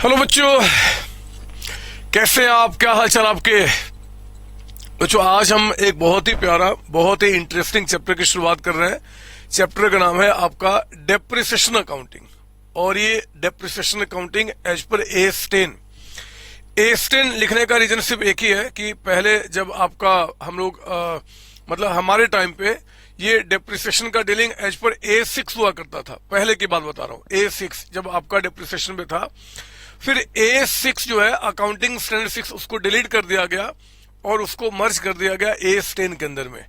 Hello बच्चों, कैसे हैं आप? क्या हाल चाल आपके बच्चों? आज हम एक बहुत ही प्यारा, बहुत ही इंटरेस्टिंग चैप्टर की शुरुआत कर रहे हैं। चैप्टर का नाम है आपका डेप्रिसिएशन अकाउंटिंग, और ये डेप्रिसिएशन अकाउंटिंग एज पर ए10 लिखने का रीजन सिर्फ एक ही है कि पहले जब आपका हम लोग मतलब हमारे टाइम पे ये डेप्रिसिएशन का डीलिंग एज पर A6 हुआ करता था। पहले की बात बता रहा हूँ, A6 जब आपका डेप्रिसिएशन में था, फिर A6 जो है अकाउंटिंग स्टैंडर्ड 6 उसको डिलीट कर दिया गया और उसको मर्ज कर दिया गया A10 के अंदर में।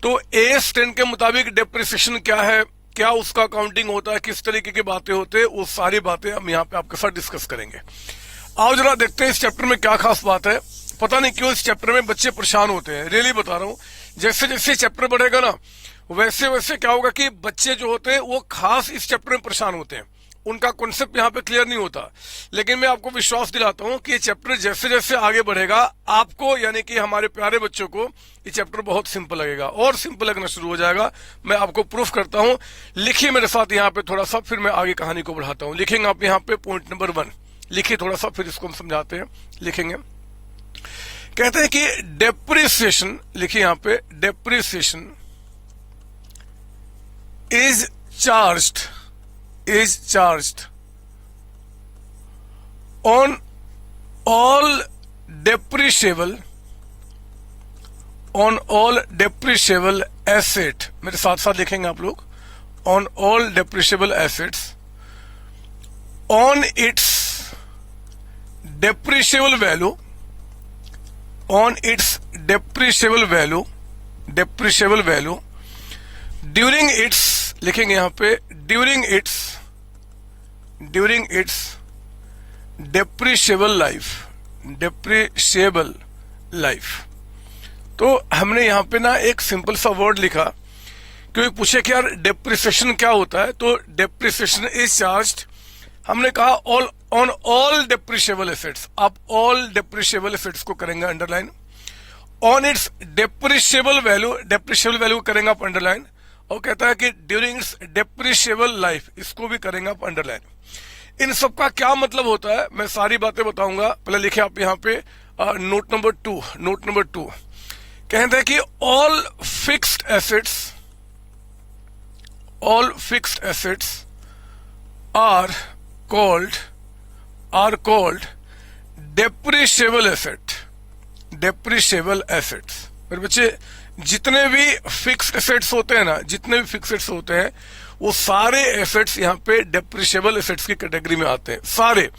तो A10 के मुताबिक डेप्रिसिएशन क्या है, क्या उसका अकाउंटिंग होता है, किस तरीके की बातें होते हैं, वो सारी बातें हम यहाँ पे आपके साथ डिस्कस करेंगे। आओ जरा देखते हैं इस चैप्टर में क्या खास बात है। पता नहीं क्यों इस चैप्टर में बच्चे परेशान होते हैं, रियली बता रहा हूँ। जैसे जैसे चैप्टर बढ़ेगा ना, वैसे वैसे क्या होगा कि बच्चे जो होते हैं वो खास इस चैप्टर में परेशान होते हैं, उनका कॉन्सेप्ट यहाँ पे क्लियर नहीं होता। लेकिन मैं आपको विश्वास दिलाता हूँ कि ये चैप्टर जैसे जैसे आगे बढ़ेगा, आपको यानी कि हमारे प्यारे बच्चों को ये चैप्टर बहुत सिंपल लगेगा और सिंपल लगना शुरू हो जाएगा। मैं आपको प्रूफ करता हूँ। लिखिए मेरे साथ यहाँ पे थोड़ा सा, फिर मैं आगे कहानी को बढ़ाता हूँ। लिखेंगे आप यहाँ पे पॉइंट नंबर 1 लिखिए थोड़ा सा, फिर इसको हम समझाते हैं। लिखेंगे, कहते हैं कि डेप्रिसिएशन, लिखिए यहाँ पे, depreciation is charged on all depreciable asset। मेरे साथ साथ लिखेंगे आप लोग, on all depreciable assets on its depreciable value, during its, लिखेंगे यहां पे, ड्यूरिंग इट्स डेप्रिशिएबल लाइफ। तो हमने यहां पे ना एक सिंपल सा वर्ड लिखा, क्योंकि पूछे कि यार डेप्रिसिएशन क्या होता है, तो डेप्रिसिएशन इज चार्ज्ड, हमने कहा ऑन ऑल डेप्रिशिएबल एसेट्स। आप ऑल डेप्रिशिएबल एसेट्स को करेंगे underline, on its depreciable value करेंगे आप अंडरलाइन, और कहता है कि ड्यूरिंग इट्स डेप्रिशिएबल लाइफ, इसको भी करेंगे आप अंडरलाइन। इन सब का क्या मतलब होता है मैं सारी बातें बताऊंगा। पहले लिखे आप यहाँ पे नोट नंबर 2 कहते हैं कि all fixed assets are called depreciable assets. मेरे बच्चे, जितने भी फिक्स्ड एसेट्स होते हैं ना, वो सारे एसेट्स यहाँ पे डेप्रिशिएबल एसेट्स की कैटेगरी में आते हैं। सारे,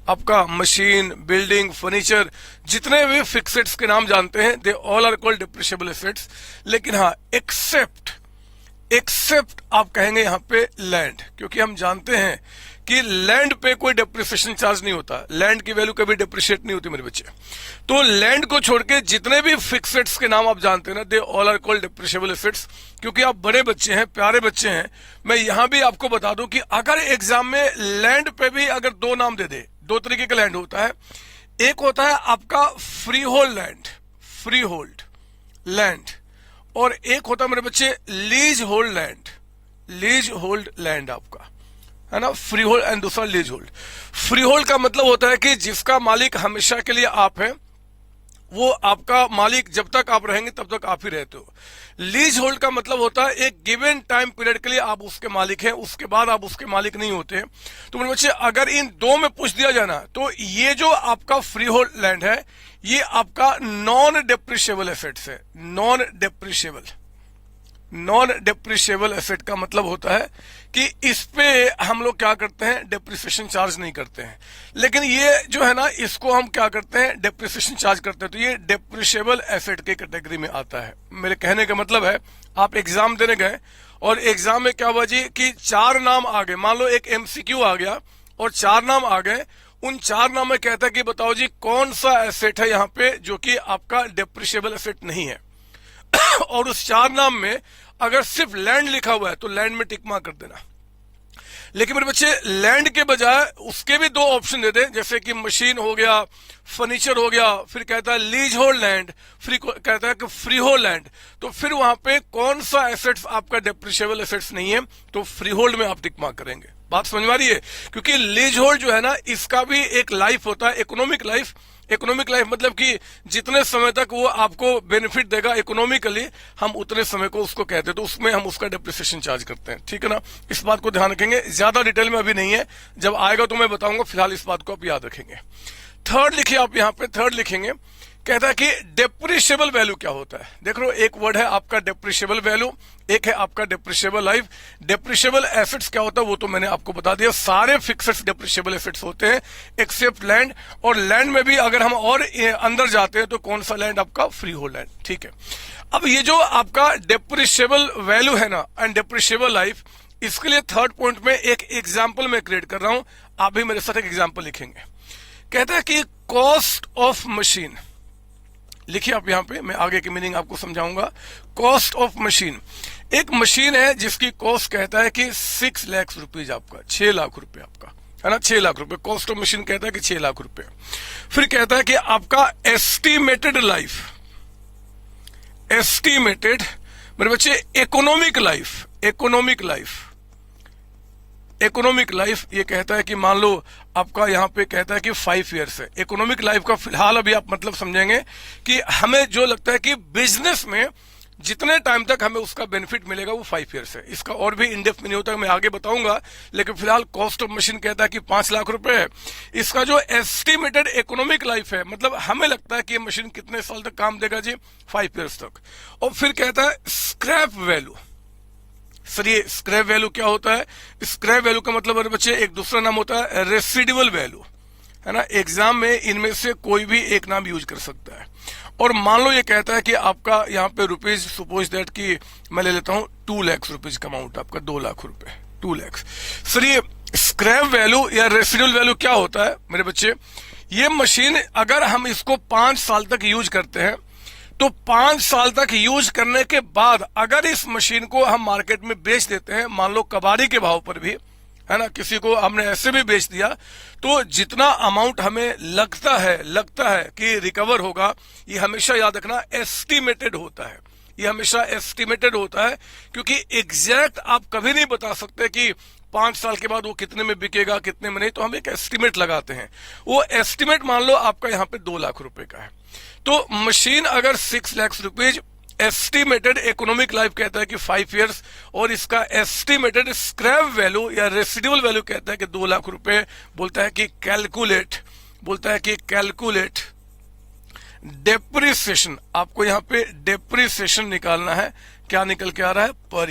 आपका मशीन, बिल्डिंग, फर्नीचर, जितने भी फिक्स्ड एसेट्स के नाम जानते हैं, they all are called depreciable assets. लेकिन हाँ, एक्सेप्ट आप कहेंगे यहाँ पे लैंड, क्योंकि हम जानते हैं कि लैंड पे कोई डेप्रिसिएशन चार्ज नहीं होता, लैंड की वैल्यू कभी डेप्रिशिएट नहीं होती मेरे बच्चे। तो लैंड को छोड़ के जितने भी फिक्स्ड एसेट्स के नाम आप जानते हैं ना, they all are called depreciable assets. क्योंकि आप बड़े बच्चे हैं, प्यारे बच्चे हैं, मैं यहां भी आपको बता दूं कि अगर एग्जाम में लैंड पे भी अगर 2 नाम दे दे, 2 तरीके का लैंड होता है। एक होता है आपका फ्री होल्ड लैंड, और एक होता है मेरे बच्चे लीज होल्ड लैंड आपका, है ना, फ्री होल्ड, एंड दूसरा लीज होल्ड। फ्री होल्ड का मतलब होता है कि जिसका मालिक हमेशा के लिए आप हैं, वो आपका मालिक जब तक आप रहेंगे तब तक आप ही रहते हो। लीज होल्ड का मतलब होता है एक गिवन टाइम पीरियड के लिए आप उसके मालिक हैं, उसके बाद आप उसके मालिक नहीं होते। तो मेरे बच्चे, अगर इन 2 में पूछ दिया जाना, तो ये जो आपका फ्री होल्ड लैंड है, ये आपका नॉन डेप्रिशिएबल एसेट्स है। नॉन डेप्रिशिएबल एसेट का मतलब होता है कि इस पे हम लोग क्या करते हैं, डेप्रिसिएशन चार्ज नहीं करते हैं। लेकिन ये जो है ना, इसको हम क्या करते हैं, डेप्रिसिएशन चार्ज करते हैं। तो ये डेप्रिशिएबल एसेट के कैटेगरी में आता है। मेरे कहने का मतलब है, आप एग्जाम देने गए और एग्जाम में क्या हुआ जी कि 4 नाम आ गए, मान लो एक MCQ आ गया और 4 नाम आ गए। उन 4 नाम में कहता है कि बताओ जी कौन सा एसेट है यहाँ पे जो कि आपका डेप्रिशिएबल एसेट नहीं है। और उस 4 नाम में अगर सिर्फ लैंड लिखा हुआ है तो लैंड में टिक मार्क कर देना। लेकिन मेरे बच्चे, लैंड के बजाय उसके भी 2 ऑप्शन दे दें, जैसे कि मशीन हो गया, फर्नीचर हो गया, फिर कहता है लीज होल्ड लैंड, फिर कहता है कि फ्री होल्ड लैंड। तो फिर वहां पे कौन सा एसेट्स आपका डेप्रिशिएबल एसेट्स नहीं है, तो फ्री होल्ड में आप टिक मार्क करेंगे। बात समझ में आ रही है? क्योंकि लीज होल्ड जो है ना, इसका भी एक लाइफ होता है, इकोनॉमिक लाइफ। इकोनॉमिक लाइफ मतलब कि जितने समय तक वो आपको बेनिफिट देगा इकोनॉमिकली, हम उतने समय को उसको कहते हैं, तो उसमें हम उसका डेप्रिसिएशन चार्ज करते हैं। ठीक है ना, इस बात को ध्यान रखेंगे। ज्यादा डिटेल में अभी नहीं है, जब आएगा तो मैं बताऊंगा, फिलहाल इस बात को आप याद रखेंगे। थर्ड लिखिए आप यहाँ पे, थर्ड लिखेंगे, कहता है कि डेप्रिशिएबल वैल्यू क्या होता है। देख लो, एक वर्ड है आपका डेप्रिशिएबल वैल्यू, एक है आपका डेप्रिशिएबल लाइफ। डेप्रिशिएबल एसेट्स क्या होता है वो तो मैंने आपको बता दिया, सारे फिक्सेड्स डेप्रिशिएबल एसेट्स होते हैं एक्सेप्ट लैंड। और लैंड में भी अगर हम और अंदर जाते हैं तो कौन सा लैंड? आपका फ्री होल्ड लैंड। ठीक है, अब ये जो आपका डेप्रिशिएबल वैल्यू है ना एंड डेप्रिशिएबल लाइफ, इसके लिए थर्ड पॉइंट में एक एग्जाम्पल मैं क्रिएट कर रहा हूं, आप भी मेरे साथ एक एग्जाम्पल लिखेंगे। कहता है कि कॉस्ट ऑफ मशीन, लिखिए आप यहां पे, मैं आगे की मीनिंग आपको समझाऊंगा। कॉस्ट ऑफ मशीन, एक मशीन है जिसकी कॉस्ट कहता है कि 6 लाख रुपीज आपका, 6 लाख रुपए आपका, है ना, 6 लाख रुपए कॉस्ट ऑफ मशीन कहता है कि 6 लाख रुपए। फिर कहता है कि आपका एस्टिमेटेड लाइफ, एस्टिमेटेड मेरे बच्चे economic life, economic life, economic life ये कहता है कि मान लो आपका यहाँ पे कहता है कि 5 ईयर्स है इकोनॉमिक लाइफ का। फिलहाल अभी आप मतलब समझेंगे कि हमें जो लगता है कि बिजनेस में जितने टाइम तक हमें उसका बेनिफिट मिलेगा वो 5 ईयर्स है। इसका और भी इन डेप्थ में नहीं होता है, मैं आगे बताऊंगा, लेकिन फिलहाल कॉस्ट ऑफ मशीन कहता है कि 5 लाख रुपए है। इसका जो एस्टिमेटेड इकोनॉमिक लाइफ है, मतलब हमें लगता है कि ये मशीन कितने साल तक काम देगा जी? 5 ईयर्स तक। और फिर कहता है स्क्रैप वैल्यू। सर ये स्क्रैप वैल्यू क्या होता है? स्क्रैप वैल्यू का मतलब मेरे बच्चे एक दूसरा नाम होता है रेसिडुअल वैल्यू, है ना। एग्जाम में इनमें से कोई भी एक नाम यूज कर सकता है। और मान लो ये कहता है कि आपका यहाँ पे रुपीज, सपोज दैट कि मैं ले लेता हूँ 2 लाख रुपीज का अमाउंट, आपका 2 लाख रुपए, 2 लाख। सर ये स्क्रैप वैल्यू या रेसिडुअल वैल्यू क्या होता है मेरे बच्चे? ये मशीन अगर हम इसको 5 साल तक यूज करते हैं, तो 5 साल तक यूज करने के बाद अगर इस मशीन को हम मार्केट में बेच देते हैं, मान लो कबाड़ी के भाव पर भी, है ना, किसी को हमने ऐसे भी बेच दिया, तो जितना अमाउंट हमें लगता है कि रिकवर होगा, ये हमेशा याद रखना एस्टिमेटेड होता है। ये हमेशा एस्टिमेटेड होता है, क्योंकि एग्जैक्ट आप कभी नहीं बता सकते कि 5 साल के बाद वो कितने में बिकेगा, कितने में नहीं, तो हम एक एस्टिमेट लगाते हैं। वो एस्टिमेट मान लो आपका यहाँ पे 2 लाख रुपए का है, तो मशीन अगर 6 lakh rupees, estimated economic life कहता है कि 5 ईयर्स, और इसका एस्टिमेटेड स्क्रैप वैल्यू या रेसिडुअल वैल्यू कहता है कि 2 लाख रुपए, बोलता है कि कैलकुलेट डेप्रिसिएशन। आपको यहाँ पे डेप्रिसिएशन निकालना है, क्या निकल के आ रहा है? पर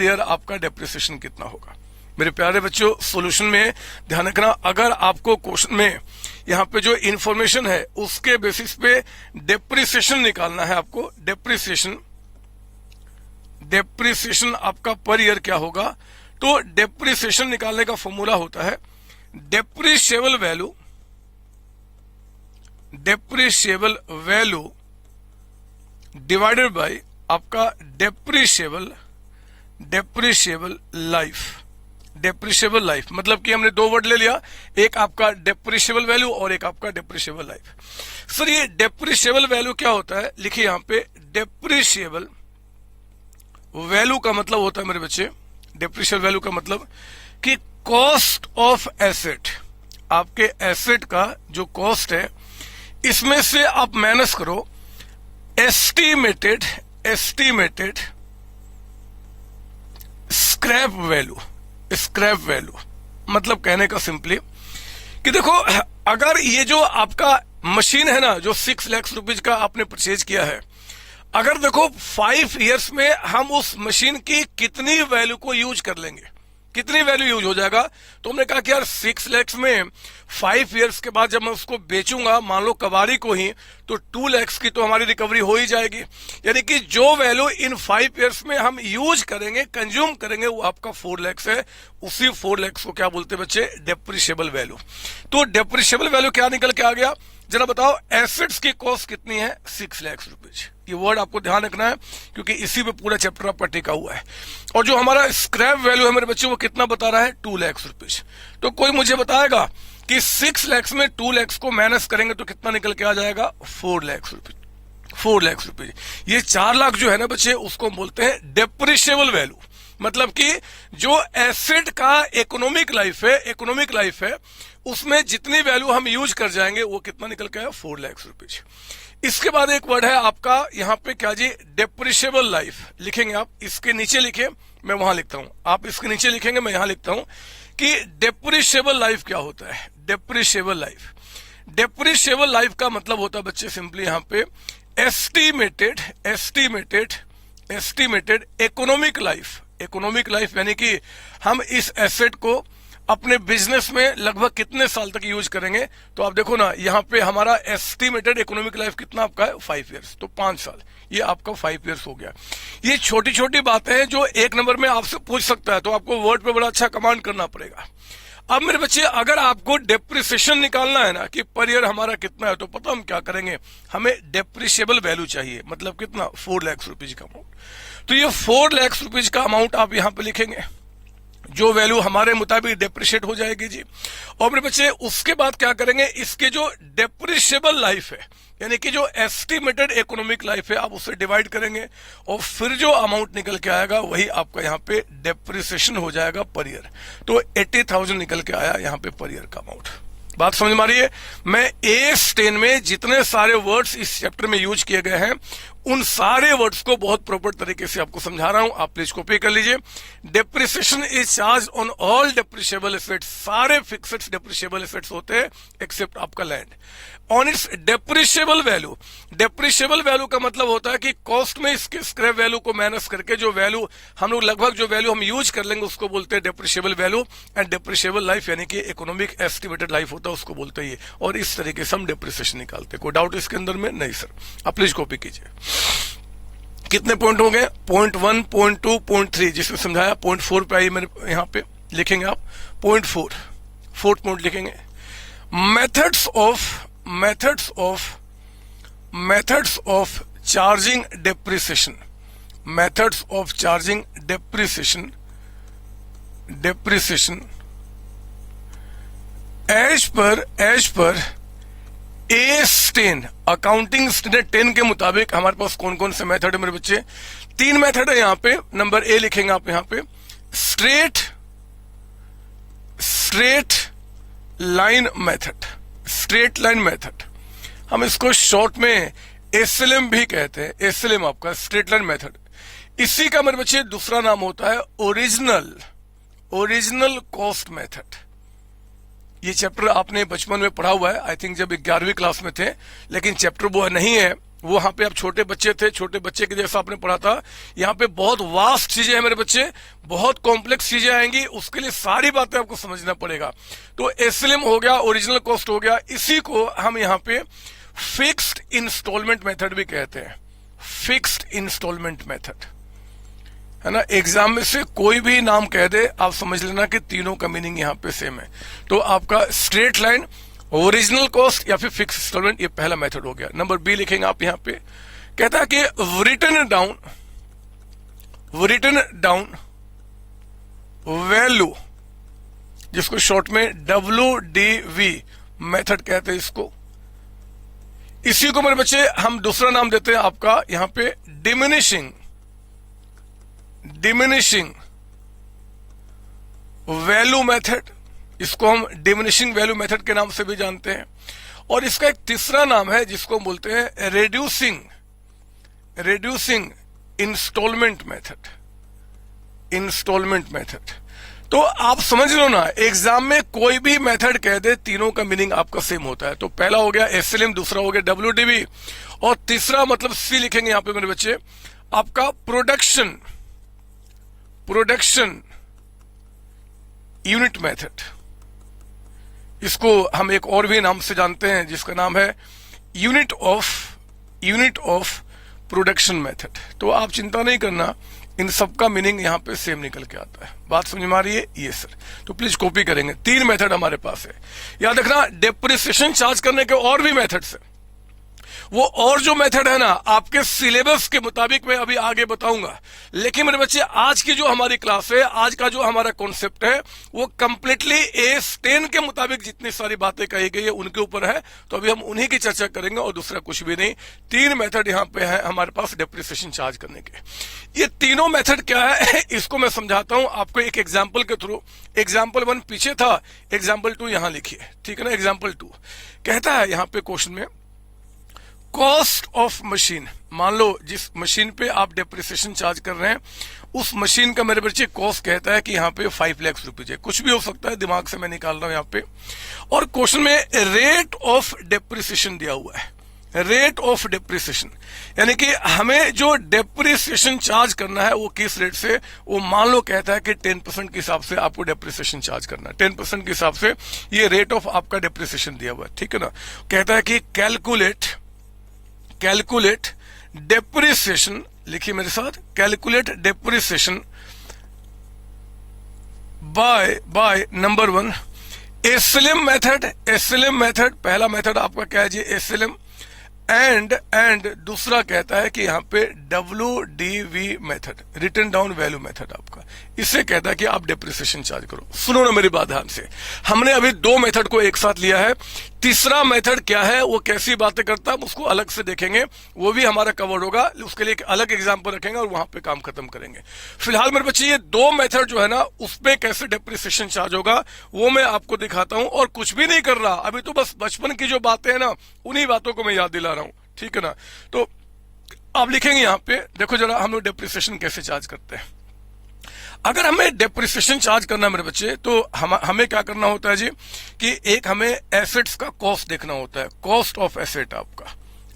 ईयर आपका डेप्रिसिएशन कितना होगा। मेरे प्यारे बच्चों, सॉल्यूशन में ध्यान रखना, अगर आपको क्वेश्चन में यहाँ पे जो इंफॉर्मेशन है उसके बेसिस पे डेप्रिसिएशन निकालना है, आपको डेप्रिसिएशन आपका पर ईयर क्या होगा, तो डेप्रिसिएशन निकालने का फॉर्मूला होता है डेप्रिशिएबल वैल्यू डिवाइडेड बाय आपका डेप्रिशिएबल लाइफ। मतलब कि हमने 2 वर्ड ले लिया, एक आपका डेप्रिशिएबल वैल्यू और एक आपका डेप्रिशिएबल लाइफ। सर ये डेप्रिशिएबल वैल्यू क्या होता है? लिखिए यहां पे, डेप्रिशिएबल वैल्यू का मतलब होता है मेरे बच्चे, डेप्रिशिएबल वैल्यू का मतलब कि कॉस्ट ऑफ एसेट, आपके एसेट का जो कॉस्ट है इसमें से आप माइनस करो एस्टिमेटेड स्क्रैप वैल्यू। मतलब कहने का सिंपली कि देखो, अगर ये जो आपका मशीन है ना, जो 6 लाख रुपीज का आपने परचेज किया है, अगर देखो 5 ईयर्स में हम उस मशीन की कितनी वैल्यू को यूज कर लेंगे, कितनी वैल्यू यूज हो जाएगा, तो हमने कहा कि यार 6 लाख में 5 ईयर्स के बाद जब मैं उसको बेचूंगा, मान लो कबाड़ी को ही, तो 2 लाख की तो हमारी रिकवरी हो ही जाएगी। यानी कि जो वैल्यू इन 5 ईयर्स में हम यूज करेंगे, कंज्यूम करेंगे, वो आपका 4 लाख है। उसी 4 लाख को क्या बोलते हैं बच्चे? Depreciable value. तो डेप्रिशिएबल वैल्यू क्या निकल के आ गया, जरा बताओ। एसेट्स की कॉस्ट कितनी है? 6 लाख रुपीज। ये वर्ड आपको ध्यान रखना है, क्योंकि इसी पे पूरा चैप्टर आपका टिका हुआ है। और जो हमारा स्क्रैप वैल्यू है मेरे बच्चे, वो कितना बता रहा है? 2 लाख रुपीज। तो कोई मुझे बताएगा कि 6 लाख में 2 लाख को माइनस करेंगे तो कितना निकल के आ जाएगा? 4 लाख रुपीज। 4 लाख रुपीज। ये 4 लाख जो है ना बच्चे, उसको बोलते हैं डेप्रिशिएबल वैल्यू। मतलब कि जो एसेट का इकोनॉमिक लाइफ है उसमें जितनी वैल्यू हम यूज कर जाएंगे वो कितना निकल के आया, 4 लाख रुपीज। इसके बाद एक वर्ड है आपका यहाँ पे क्या जी, डेप्रिशिएबल लाइफ। लिखेंगे आप, इसके नीचे लिखे, मैं वहां लिखता हूं, आप इसके नीचे लिखेंगे, मैं यहां लिखता हूं कि डेप्रिशिएबल लाइफ क्या होता है। डेप्रिशिएबल लाइफ का मतलब होता है बच्चे सिंपली यहाँ पे एस्टिमेटेड इकोनॉमिक लाइफ, यानी कि हम इस एसेट को अपने बिजनेस में लगभग कितने साल तक यूज करेंगे। तो आप देखो ना, यहाँ पे हमारा एस्टिमेटेड इकोनॉमिक लाइफ कितना आपका है, 5 ईयर्स, तो 5 साल, ये आपका 5 ईयर्स हो गया। ये छोटी छोटी बातें हैं जो एक नंबर में आपसे पूछ सकता है, तो आपको वर्ड पे बड़ा अच्छा कमांड करना पड़ेगा। अब मेरे बच्चे, अगर आपको डेप्रिसिएशन निकालना है ना कि पर ईयर हमारा कितना है, तो पता हम क्या करेंगे, हमें डेप्रिशिएबल वैल्यू चाहिए, मतलब कितना, 4 लाख रुपीज का अमाउंट। तो ये 4 लाख रुपीज का अमाउंट आप यहां पे लिखेंगे, जो वैल्यू हमारे मुताबिक डेप्रिशिएट हो जाएगी जी। और मेरे बच्चे उसके बाद क्या करेंगे, इसके जो डेप्रिशिएबल लाइफ है, यानी कि जो एस्टिमेटेड इकोनॉमिक लाइफ है, आप उससे डिवाइड करेंगे और फिर जो अमाउंट निकल के आएगा वही आपका यहाँ पे डेप्रिसिएशन हो जाएगा पर ईयर। तो 80,000 निकल के आया यहाँ पे पर ईयर का अमाउंट। बात समझ में आ रही है। मैं AS10 में जितने सारे वर्ड्स इस चैप्टर में यूज किए गए हैं उन सारे वर्ड्स को बहुत प्रॉपर तरीके से आपको समझा रहा हूं, आप प्लीज कॉपी कर लीजिए। Depreciation is charge on all depreciable assets, सारे फिक्स्ड डेप्रिशिएबल एसेट्स होते हैं एक्सेप्ट आपका land, on its depreciable value का मतलब होता है कि कॉस्ट में इसके स्क्रैप वैल्यू को माइनस करके जो वैल्यू हम लोग लगभग जो वैल्यू हम यूज कर लेंगे उसको बोलते हैं depreciable value. And depreciable life यानी कि इकोनॉमिक एस्टिमेटेड लाइफ होता है, उसको बोलते हैं। और इस तरीके से हम डेप्रिसिएशन निकालते हैं। कोई डाउट इसके अंदर में? नहीं सर, आप प्लीज कॉपी कीजिए। कितने पॉइंट हो गए? पॉइंट 1, पॉइंट 2, पॉइंट 3 जिसमें समझाया। पॉइंट 4 पे आइए, मेरे यहाँ पे लिखेंगे आप पॉइंट 4, फोर्थ पॉइंट लिखेंगे, methods of charging depreciation, as per AS10 accounting standard 10 के मुताबिक हमारे पास कौन कौन से मेथड है मेरे बच्चे? 3 मेथड है यहाँ पे। नंबर A लिखेंगे आप यहाँ पे, स्ट्रेट लाइन मेथड, हम इसको शॉर्ट में SLM भी कहते हैं। SLM आपका स्ट्रेट लाइन मेथड, इसी का मेरे बच्चे दूसरा नाम होता है ओरिजिनल कॉस्ट मेथड। ये चैप्टर आपने बचपन में पढ़ा हुआ है, आई थिंक जब 11वीं क्लास में थे, लेकिन चैप्टर वो नहीं है, वो वहां पे आप छोटे बच्चे थे, छोटे बच्चे के जैसा आपने पढ़ा था। यहाँ पे बहुत वास्ट चीजें हैं मेरे बच्चे, बहुत कॉम्प्लेक्स चीजें आएंगी, उसके लिए सारी बातें आपको समझना पड़ेगा। तो SLM हो गया, ओरिजिनल कॉस्ट हो गया, इसी को हम यहाँ पे फिक्स्ड इंस्टॉलमेंट मेथड भी कहते हैं। फिक्स्ड इंस्टॉलमेंट मेथड है ना, एग्जाम में से कोई भी नाम कह दे, आप समझ लेना कि तीनों का मीनिंग यहाँ पे सेम है। तो आपका स्ट्रेट लाइन, ओरिजिनल कॉस्ट या फिर फिक्स इंस्टॉलमेंट, ये पहला मेथड हो गया। नंबर B लिखेंगे आप यहाँ पे, कहता है कि रिटन डाउन वैल्यू, जिसको शॉर्ट में WDV मेथड कहते हैं इसको। इसी को मेरे बच्चे हम दूसरा नाम देते हैं आपका यहाँ पे डिमिनिशिंग वैल्यू मेथड, इसको हम डिमिनिशिंग वैल्यू मेथड के नाम से भी जानते हैं। और इसका एक तीसरा नाम है जिसको हम बोलते हैं रेड्यूसिंग इंस्टॉलमेंट मेथड। तो आप समझ लो ना, एग्जाम में कोई भी मेथड कह दे, तीनों का मीनिंग आपका सेम होता है। तो पहला हो गया SLM, दूसरा हो गया WDV, और तीसरा मतलब C लिखेंगे यहां पे मेरे बच्चे, आपका प्रोडक्शन यूनिट मेथड। इसको हम एक और भी नाम से जानते हैं जिसका नाम है यूनिट ऑफ प्रोडक्शन मेथड। तो आप चिंता नहीं करना, इन सबका मीनिंग यहाँ पे सेम निकल के आता है। बात समझ में आ रही है? ये सर, तो प्लीज कॉपी करेंगे। 3 मेथड हमारे पास है, याद रखना। डेप्रिसिएशन चार्ज करने के और भी मेथड्स है, वो और जो मेथड है ना आपके सिलेबस के मुताबिक मैं अभी आगे बताऊंगा। लेकिन मेरे बच्चे आज की जो हमारी क्लास है, आज का जो हमारा कॉन्सेप्ट है, वो कंप्लीटली AS10 के मुताबिक जितनी सारी बातें कही गई है उनके ऊपर है। तो अभी हम उन्हीं की चर्चा करेंगे और दूसरा कुछ भी नहीं। 3 मेथड यहाँ पे है हमारे पास डेप्रिसिएशन चार्ज करने के। ये तीनों मेथड क्या है इसको मैं समझाता हूं आपको एक एग्जाम्पल के थ्रू। एग्जाम्पल 1 पीछे था, एग्जाम्पल 2 यहां लिखिए, ठीक है ना। एग्जाम्पल 2 कहता है यहाँ पे क्वेश्चन में, कॉस्ट ऑफ मशीन। मान लो जिस मशीन पे आप डेप्रिसिएशन चार्ज कर रहे हैं उस मशीन का मेरे बच्चे कॉस्ट कहता है कि यहाँ पे 5 लाख रुपीज है, कुछ भी हो सकता है, दिमाग से मैं निकाल रहा हूं यहाँ पे। और क्वेश्चन में रेट ऑफ डेप्रिसिएशन दिया हुआ है, रेट ऑफ डेप्रिसिएशन, यानी कि हमें जो डेप्रिसिएशन चार्ज करना है वो किस रेट से, वो मान लो कहता है कि 10% के हिसाब से आपको डेप्रिसिएशन चार्ज करना है। 10% के हिसाब से ये रेट ऑफ आपका डेप्रिसिएशन दिया हुआ है, ठीक है ना। कहता है कि कैलकुलेट डेप्रिसिएशन, लिखिए मेरे साथ, calculate depreciation by number 1 SLM method. पहला मेथड आपका क्या है जी, एसएलएम। एंड दूसरा कहता है कि यहाँ पे WDV method, written down value method आपका, इससे कहता है कि आप डेप्रिसिएशन चार्ज करो। सुनो ना मेरी बात ध्यान से, हमने अभी 2 मेथड को एक साथ लिया है। तीसरा मेथड क्या है, वो कैसी बातें करता है, उसको अलग से देखेंगे, वो भी हमारा कवर होगा, उसके लिए एक अलग एग्जाम्पल रखेंगे और वहां पे काम खत्म करेंगे। फिलहाल मेरे बच्चे ये 2 मेथड जो है ना उस पे कैसे डेप्रिसिएशन चार्ज होगा वो मैं आपको दिखाता हूं। और कुछ भी नहीं कर रहा, अभी तो बस बचपन की जो बातें हैं ना उन्हीं बातों को मैं याद दिला रहा हूं, ठीक है ना। तो आप लिखेंगे यहाँ पे, देखो जरा हम लोग डेप्रिसिएशन कैसे चार्ज करते हैं। अगर हमें डेप्रिसिएशन चार्ज करना है मेरे बच्चे, तो हमें क्या करना होता है जी, कि एक हमें एसेट्स का कॉस्ट देखना होता है, कॉस्ट ऑफ एसेट आपका,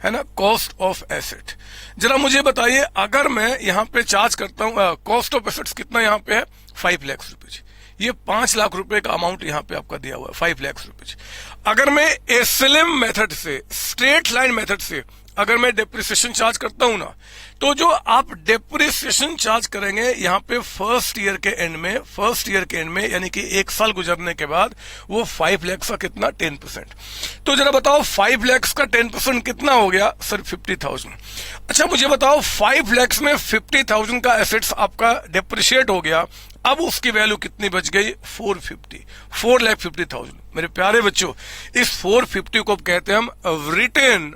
है ना, कॉस्ट ऑफ एसेट। जरा मुझे बताइए, अगर मैं यहाँ पे चार्ज करता हूँ, कॉस्ट ऑफ एसेट्स कितना यहाँ पे है, 5 लाख रुपीज। ये 5 लाख रुपए का अमाउंट यहाँ पे आपका दिया हुआ है, 5 लाख रुपीज। अगर मैं एसएलएम मेथड से, स्ट्रेट लाइन मेथड से अगर मैं डेप्रिसिएशन चार्ज करता हूं ना, तो जो आप डेप्रिसिएशन चार्ज करेंगे यहाँ पे फर्स्ट ईयर के एंड में, यानी कि 1 साल गुजरने के बाद, वो 5 लाख का कितना, 10%। तो जरा बताओ 5 लाख का 10% कितना हो गया सर, 50,000। अच्छा मुझे बताओ 5 लाख में 50,000 का एसेट्स आपका डेप्रिशिएट हो गया, अब उसकी वैल्यू कितनी बच गई, 4,50,000। मेरे प्यारे बच्चों, इस 450 को कहते हैं हम रिटन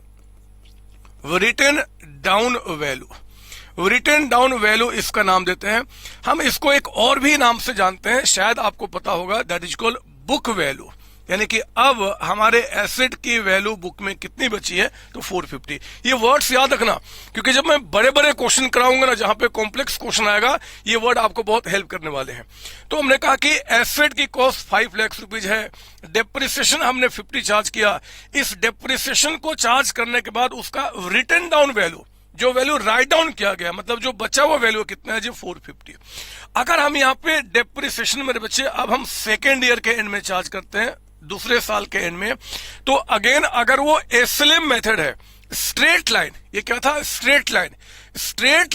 डाउन वैल्यू इसका नाम देते हैं हम। इसको एक और भी नाम से जानते हैं, शायद आपको पता होगा, that is called book value. यानी कि अब हमारे एसेट की वैल्यू बुक में कितनी बची है, तो 450। ये वर्ड्स याद रखना, क्योंकि जब मैं बड़े बड़े क्वेश्चन कराऊंगा ना, जहां पे कॉम्प्लेक्स क्वेश्चन आएगा, ये वर्ड आपको बहुत हेल्प करने वाले हैं। तो हमने कहा कि एसेट की कॉस्ट 5 लाख रुपीज है, डेप्रिसिएशन हमने 50 चार्ज किया। इस डेप्रिसिएशन को चार्ज करने के बाद उसका रिटन डाउन वैल्यू, जो वैल्यू राइट डाउन किया गया, मतलब जो बचा हुआ वैल्यू कितना है जी, 450। अगर हम यहाँ पे डेप्रिसिएशन मेरे बच्चे अब हम सेकेंड ईयर के एंड में चार्ज करते हैं, दूसरे साल के एंड में, तो अगेन अगर वो एसएलएम मेथड है, स्ट्रेट लाइन, ये क्या था, स्ट्रेट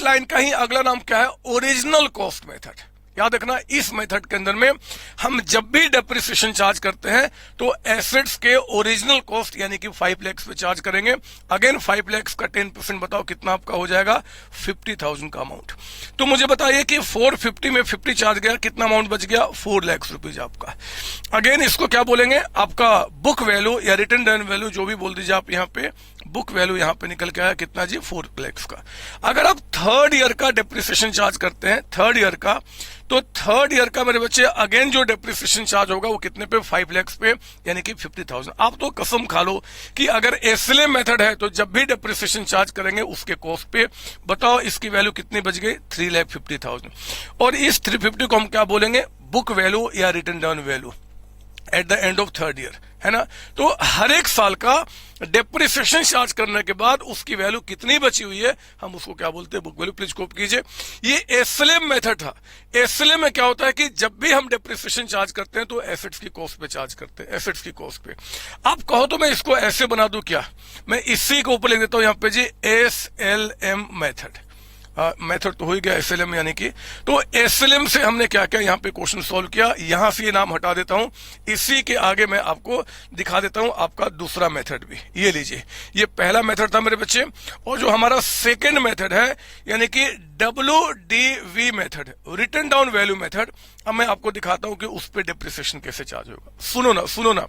लाइन का ही अगला नाम क्या है, ओरिजिनल कॉस्ट मेथड। याद रखना, इस मेथड के अंदर में हम जब भी डेप्रिसिएशन चार्ज करते हैं तो एसेट्स के ओरिजिनल कॉस्ट यानी कि 5 लाख पे चार्ज करेंगे। अगेन 5 लाख का 10% बताओ कितना आपका हो जाएगा, 50,000 का अमाउंट। तो मुझे बताइए कि 450 में 50 चार्ज गया, कितना अमाउंट बच गया, 4 लाख रुपीज आपका। अगेन इसको क्या बोलेंगे, आपका बुक वैल्यू या रिटन डाउन वैल्यू, जो भी बोल दीजिए आप, यहाँ पे बुक वैल्यू यहाँ पे निकल के आया कितना जी, 4 लाख का। अगर आप थर्ड ईयर का डेप्रिसिएशन चार्ज करते हैं, थर्ड ईयर का, तो थर्ड ईयर का मेरे बच्चे अगेन जो डेप्रिसिएशन चार्ज होगा वो कितने पे, 5 लाख पे, यानी कि 50,000। आप तो कसम खा लो कि अगर एसएलएम मेथड है तो जब भी डेप्रिसिएशन चार्ज करेंगे उसके कॉस्ट पे, बताओ इसकी वैल्यू कितनी बच गई, 3,50,000। और इस 350 को हम क्या बोलेंगे, बुक वैल्यू या written down value at the end of third year, है ना। तो हर एक साल का डेप्रिसिएशन चार्ज करने के बाद उसकी वैल्यू कितनी बची हुई है, हम उसको क्या बोलते हैं, बुक वैल्यू। प्लीज कोप कीजिए, ये एसएलएम मेथड था। एसएलएम में क्या होता है कि जब भी हम डेप्रिसिएशन चार्ज करते हैं तो एसेट्स की कॉस्ट पे चार्ज करते हैं, एसेट्स की कॉस्ट पे। आप कहो तो मैं इसको ऐसे बना दूं क्या, मैं इसी को ऊपर लिख देता हूं यहाँ पे जी, एसएलएम मेथड। मेथड तो हो ही गया एसएलएम यानी कि। तो एसएलएम से हमने क्या क्या यहाँ पे क्वेश्चन सॉल्व किया, यहां से ये नाम हटा देता हूं, इसी के आगे मैं आपको दिखा देता हूं आपका दूसरा मेथड भी। ये लीजिए, ये पहला मेथड था मेरे बच्चे, और जो हमारा सेकेंड मेथड है यानी कि WDV method, written down value method, अब मैं आपको दिखाता हूं कि उस पर डिप्रिसिएशन कैसे चार्ज होगा। सुनो ना,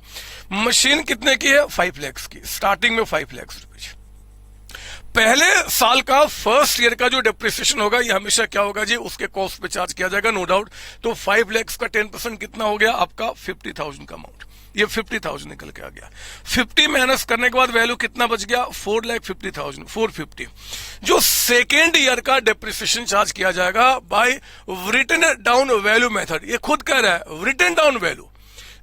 मशीन कितने की है? 5 लाख की, स्टार्टिंग में 5 लाख रुपए। पहले साल का फर्स्ट ईयर का जो डिप्रिसिएशन होगा ये हमेशा क्या होगा जी, उसके कॉस्ट पे चार्ज किया जाएगा, नो डाउट। तो 5 लाख का 10% कितना हो गया आपका? 50,000 का अमाउंट। ये 50,000 निकल के आ गया। 50 माइनस करने के बाद वैल्यू कितना बच गया? 4,50,000, 450। जो सेकेंड ईयर का डिप्रिसिएशन चार्ज किया जाएगा by written down value method, ये खुद कह रहा है रिटन डाउन वैल्यू।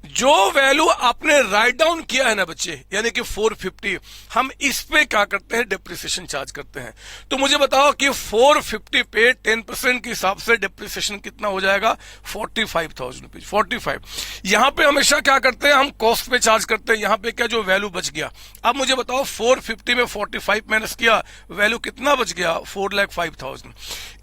जो वैल्यू आपने राइट डाउन किया है ना बच्चे, यानी कि 450, हम इस पे क्या करते हैं? डिप्रिसिएशन चार्ज करते हैं। तो मुझे बताओ कि 450 पे 10% के हिसाब से डिप्रिसिएशन कितना हो जाएगा? 45,000 रुपीज। 45 यहां पे हमेशा क्या करते हैं? हम कॉस्ट पे चार्ज करते हैं। यहां पे क्या जो वैल्यू बच गया, अब मुझे बताओ 450 में 45 माइनस किया, वैल्यू कितना बच गया? 4,05,000।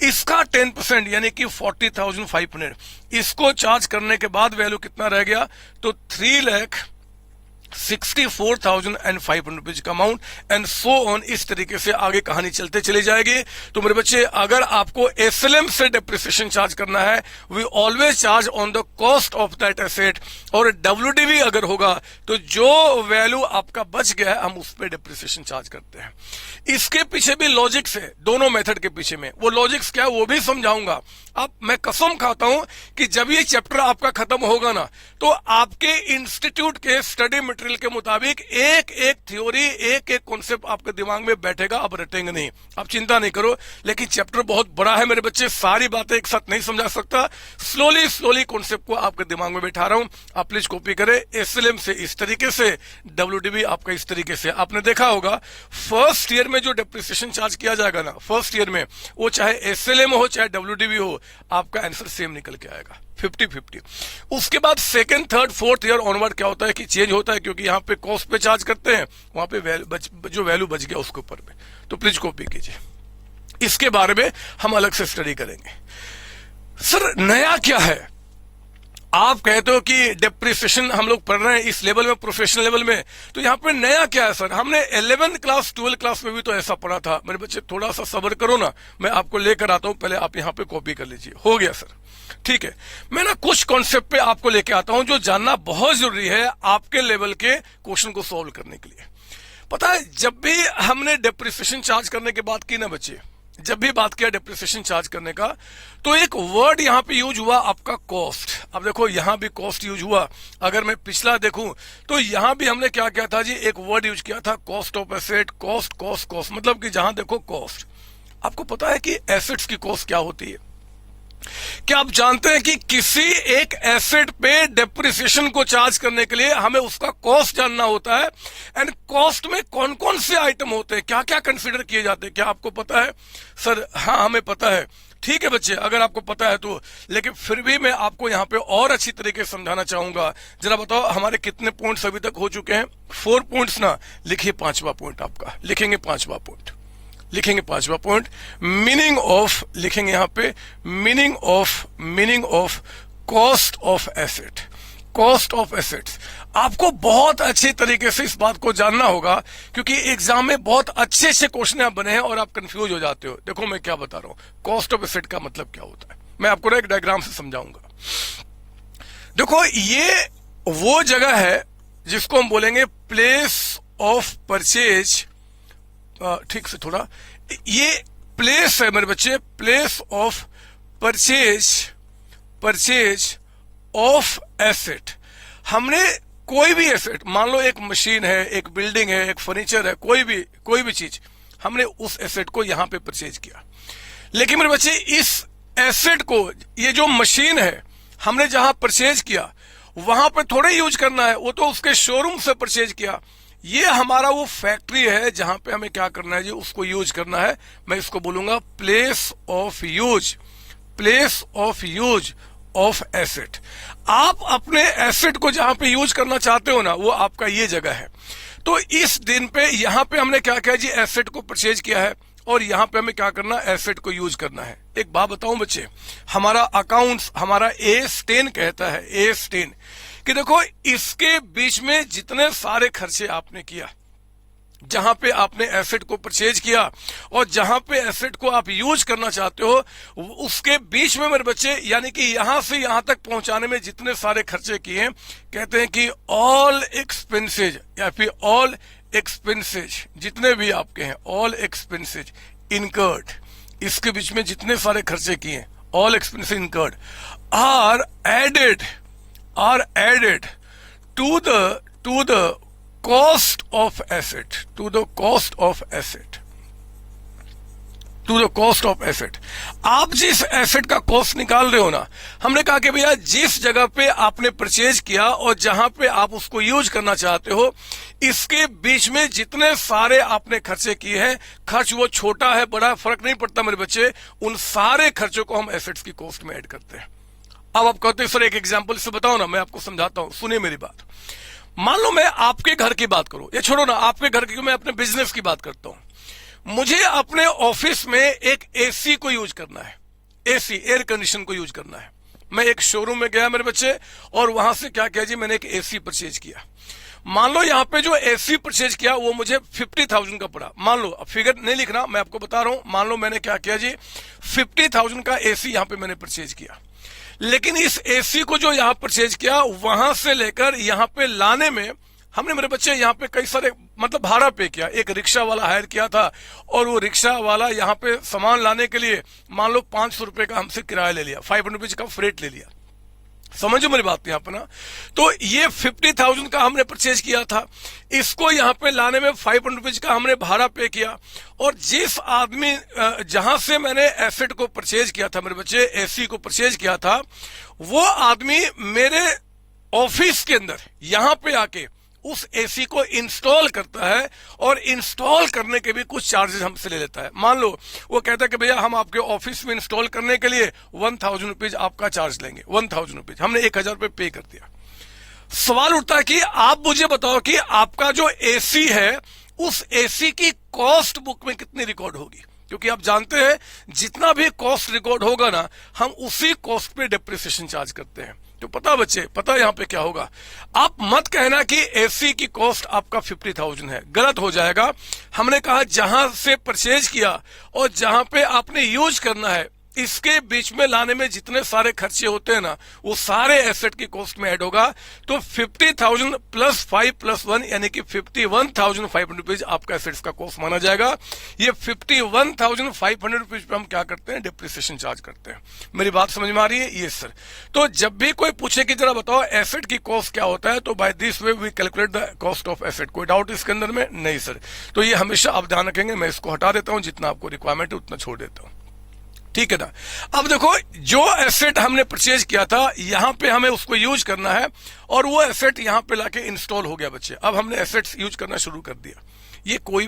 इसका 10% यानी कि 40,500, इसको चार्ज करने के बाद वैल्यू कितना रह गया? तो 3,64,500 रुपीज का अमाउंट, एंड सो ऑन। इस तरीके से आगे कहानी चलते चली जाएगी। तो मेरे बच्चे, अगर आपको एसएलएम से डिप्रिसिएशन चार्ज करना है, we always charge on the cost of that asset, और डब्ल्यूडीवी अगर होगा तो जो वैल्यू आपका बच गया है हम उस पर डिप्रिसिएशन चार्ज करते हैं। इसके पीछे भी लॉजिक्स है, दोनों मेथड के पीछे में। वो लॉजिक्स क्या है वो भी समझाऊंगा। अब मैं कसम खाता हूं कि जब ये चैप्टर आपका खत्म होगा ना, तो आपके इंस्टीट्यूट के स्टडी मटेरियल के मुताबिक एक एक थ्योरी, एक एक कॉन्सेप्ट आपके दिमाग में बैठेगा, आप रटेंगे नहीं। आप चिंता नहीं करो, लेकिन चैप्टर बहुत बड़ा है मेरे बच्चे, सारी बातें एक साथ नहीं समझा सकता। स्लोली कॉन्सेप्ट को आपके दिमाग में बैठा रहा हूं। आप प्लीज कॉपी करें। एसएलएम से इस तरीके से, डब्ल्यूडीवी आपका इस तरीके से। आपने देखा होगा फर्स्ट ईयर में जो डिप्रिसिएशन चार्ज किया जाएगा ना, फर्स्ट ईयर में, वो चाहे एसएलएम हो चाहे डब्ल्यूडीवी हो, आपका आंसर सेम निकल के आएगा, 50-50। उसके बाद second, third, fourth year onward क्या होता है कि चेंज होता है, क्योंकि यहाँ पे कॉस्ट पे चार्ज करते हैं, वहां पे जो वैल्यू बच गया उसके ऊपर में। तो प्लीज कॉपी कीजिए, इसके बारे में हम अलग से स्टडी करेंगे। सर नया क्या है? आप कहते हो कि डिप्रिसिएशन हम लोग पढ़ रहे हैं इस लेवल में, प्रोफेशनल लेवल में, तो यहाँ पे नया क्या है सर? हमने 11th क्लास 12th क्लास में भी तो ऐसा पढ़ा था। मेरे बच्चे थोड़ा सा सब्र करो ना, मैं आपको लेकर आता हूं, पहले आप यहाँ पे कॉपी कर लीजिए। हो गया सर, ठीक है। मैं ना कुछ कॉन्सेप्ट पे आपको लेके आता हूं जो जानना बहुत जरूरी है आपके लेवल के क्वेश्चन को सॉल्व करने के लिए। पता है, जब भी हमने डिप्रिसिएशन चार्ज करने की बात की ना बच्चे, जब भी बात किया डिप्रिसिएशन चार्ज करने का, तो एक वर्ड यहां पे यूज हुआ आपका कॉस्ट। अब देखो यहां भी कॉस्ट यूज हुआ। अगर मैं पिछला देखूं तो यहां भी हमने क्या किया था जी, एक वर्ड यूज किया था, कॉस्ट ऑफ एसेट। कॉस्ट मतलब कि जहां देखो कॉस्ट। आपको पता है कि एसेट्स की कॉस्ट क्या होती है? क्या आप जानते हैं कि किसी एक एसेट पे डिप्रिसिएशन को चार्ज करने के लिए हमें उसका कॉस्ट जानना होता है, एंड कॉस्ट में कौन कौन से आइटम होते हैं, क्या क्या कंसीडर किए जाते हैं? क्या आपको पता है? सर हाँ हमें पता है। ठीक है बच्चे, अगर आपको पता है तो, लेकिन फिर भी मैं आपको यहाँ पे और अच्छी तरीके से समझाना चाहूंगा। जरा बताओ हमारे कितने पॉइंट्स अभी तक हो चुके हैं? 4 पॉइंट्स ना। लिखिए 5वां पॉइंट आपका, लिखेंगे 5वां पॉइंट, लिखेंगे 5वां पॉइंट, मीनिंग ऑफ, लिखेंगे यहां पे meaning of cost of asset. Cost of assets आपको बहुत अच्छे तरीके से इस बात को जानना होगा, क्योंकि एग्जाम में बहुत अच्छे से क्वेश्चन बने हैं और आप कंफ्यूज हो जाते हो। देखो मैं क्या बता रहा हूं, कॉस्ट ऑफ एसेट का मतलब क्या होता है, मैं आपको ना एक डायग्राम से समझाऊंगा। देखो ये वो जगह है जिसको हम बोलेंगे प्लेस ऑफ परचेज। ठीक से थोड़ा, ये प्लेस है मेरे बच्चे, place of purchase of asset. हमने कोई भी एसेट, मान लो एक मशीन है, एक बिल्डिंग है, एक फर्नीचर है, कोई भी चीज, हमने उस एसेट को यहां पे परचेज किया। लेकिन मेरे बच्चे इस एसेट को, ये जो मशीन है, हमने जहां परचेज किया वहां पे थोड़े यूज करना है, वो तो उसके शोरूम से परचेज किया। ये हमारा वो फैक्ट्री है जहां पे हमें क्या करना है जी, उसको यूज करना है। मैं इसको बोलूंगा place of use of asset. आप अपने एसेट को जहां पे यूज करना चाहते हो ना, वो आपका ये जगह है। तो इस दिन पे यहां पे हमने क्या किया जी, एसेट को परचेज किया है, और यहाँ पे हमें क्या करना, एसेट को यूज करना है। एक बात बताऊं बच्चे, हमारा अकाउंट्स हमारा A10 कहता है, A10 कि देखो इसके बीच में जितने सारे खर्चे आपने किया, जहां पे आपने एसेट को परचेज किया और जहां पे एसेट को आप यूज करना चाहते हो, उसके बीच में मेरे बच्चे यानी कि यहां से यहां तक पहुंचाने में जितने सारे खर्चे किए, कहते हैं कि ऑल एक्सपेंसेज या फिर ऑल एक्सपेंसेज जितने भी आपके हैं, ऑल एक्सपेंसेज इनकर्ड, इसके बीच में जितने सारे खर्चे किए, all expenses incurred are added to the cost of asset, to the cost of asset, to the cost of asset। आप जिस एसेट का कॉस्ट निकाल रहे हो ना, हमने कहा कि भैया जिस जगह पे आपने परचेज किया और जहां पे आप उसको यूज करना चाहते हो, इसके बीच में जितने सारे आपने खर्चे किए हैं, खर्च वो छोटा है बड़ा फर्क नहीं पड़ता मेरे बच्चे, उन सारे खर्चों को हम एसेट्स की कॉस्ट में ऐड करते हैं। अब आप कहते हैं सर एक एग्जांपल से बताओ ना, मैं आपको समझाता हूं, सुनिए मेरी बात। मान लो मैं आपके घर की बात करूं, ये छोड़ो ना आपके घर की, मैं अपने बिजनेस की बात करता हूं। मुझे अपने ऑफिस में एक एसी को यूज करना है, एसी एयर कंडीशन को यूज करना है। मैं एक शोरूम में गया मेरे बच्चे और वहां से क्या किया जी, मैंने एक एसी परचेज किया। मान लो यहाँ पे जो एसी परचेज किया वो मुझे 50,000 का पड़ा। मान लो, अब फिगर नहीं लिखना, मैं आपको बता रहा हूं, मान लो मैंने क्या किया जी, 50,000 का एसी यहाँ पे मैंने परचेज किया। लेकिन इस एसी को जो यहां परचेज किया, वहां से लेकर यहां पे लाने में हमने मेरे बच्चे यहाँ पे कई सारे मतलब भाड़ा पे किया। एक रिक्शा वाला हायर किया था और वो रिक्शा वाला यहाँ पे सामान लाने के लिए मान लो 500 रुपए का हमसे किराया ले लिया, 500 रुपीज का फ्रेट ले लिया। समझो मेरी बात यहाँ पे ना, तो ये 50,000 का हमने परचेज किया था, इसको यहाँ पे लाने में 500 रुपीज का हमने भाड़ा पे किया। और जिस आदमी जहां से मैंने एसेट को परचेज किया था मेरे बच्चे, एसी को परचेज किया था, वो आदमी मेरे ऑफिस के अंदर यहाँ पे आके उस एसी को इंस्टॉल करता है और इंस्टॉल करने के भी कुछ चार्जेस हमसे ले लेता है। मान लो वो कहता है कि भैया हम आपके ऑफिस में इंस्टॉल करने के लिए 1000 रुपीज आपका चार्ज लेंगे, 1000 रुपीज, हमने 1000 रुपये पे कर दिया। सवाल उठता है कि आप मुझे बताओ कि आपका जो एसी है, उस एसी की कॉस्ट बुक में कितनी रिकॉर्ड होगी, क्योंकि आप जानते हैं जितना भी कॉस्ट रिकॉर्ड होगा ना, हम उसी कॉस्ट पे डेप्रिसिएशन चार्ज करते हैं। तो पता बच्चे, पता यहां पे क्या होगा, आप मत कहना कि एसी की कॉस्ट आपका 50,000 है, गलत हो जाएगा। हमने कहा जहां से परचेज किया और जहां पे आपने यूज करना है, इसके बीच में लाने में जितने सारे खर्चे होते हैं ना, वो सारे एसेट की कॉस्ट में ऐड होगा। तो 50,000 प्लस 5 प्लस 1 यानी कि 51,500 रुपीज आपका एसेट्स का कॉस्ट माना जाएगा। ये 51,500 रुपीज पे हम क्या करते हैं, डिप्रिसिएशन चार्ज करते हैं। मेरी बात समझ में आ रही है? ये सर। तो जब भी कोई पूछे कि जरा बताओ एसेट की कॉस्ट क्या होता है, तो by this way we calculate the cost of asset. कोई डाउट इसके अंदर में? नहीं सर। तो ये हमेशा आप ध्यान रखेंगे, मैं इसको हटा देता हूं, जितना आपको रिक्वायरमेंट है उतना छोड़ देता हूं, ठीक है ना। अब देखो जो एसेट हमने परचेज किया था, यहां पे हमें उसको यूज करना है और वो एसेट यहां पे लाके इंस्टॉल हो गया बच्चे। अब हमने एसेट्स यूज करना शुरू कर दिया। ये कोई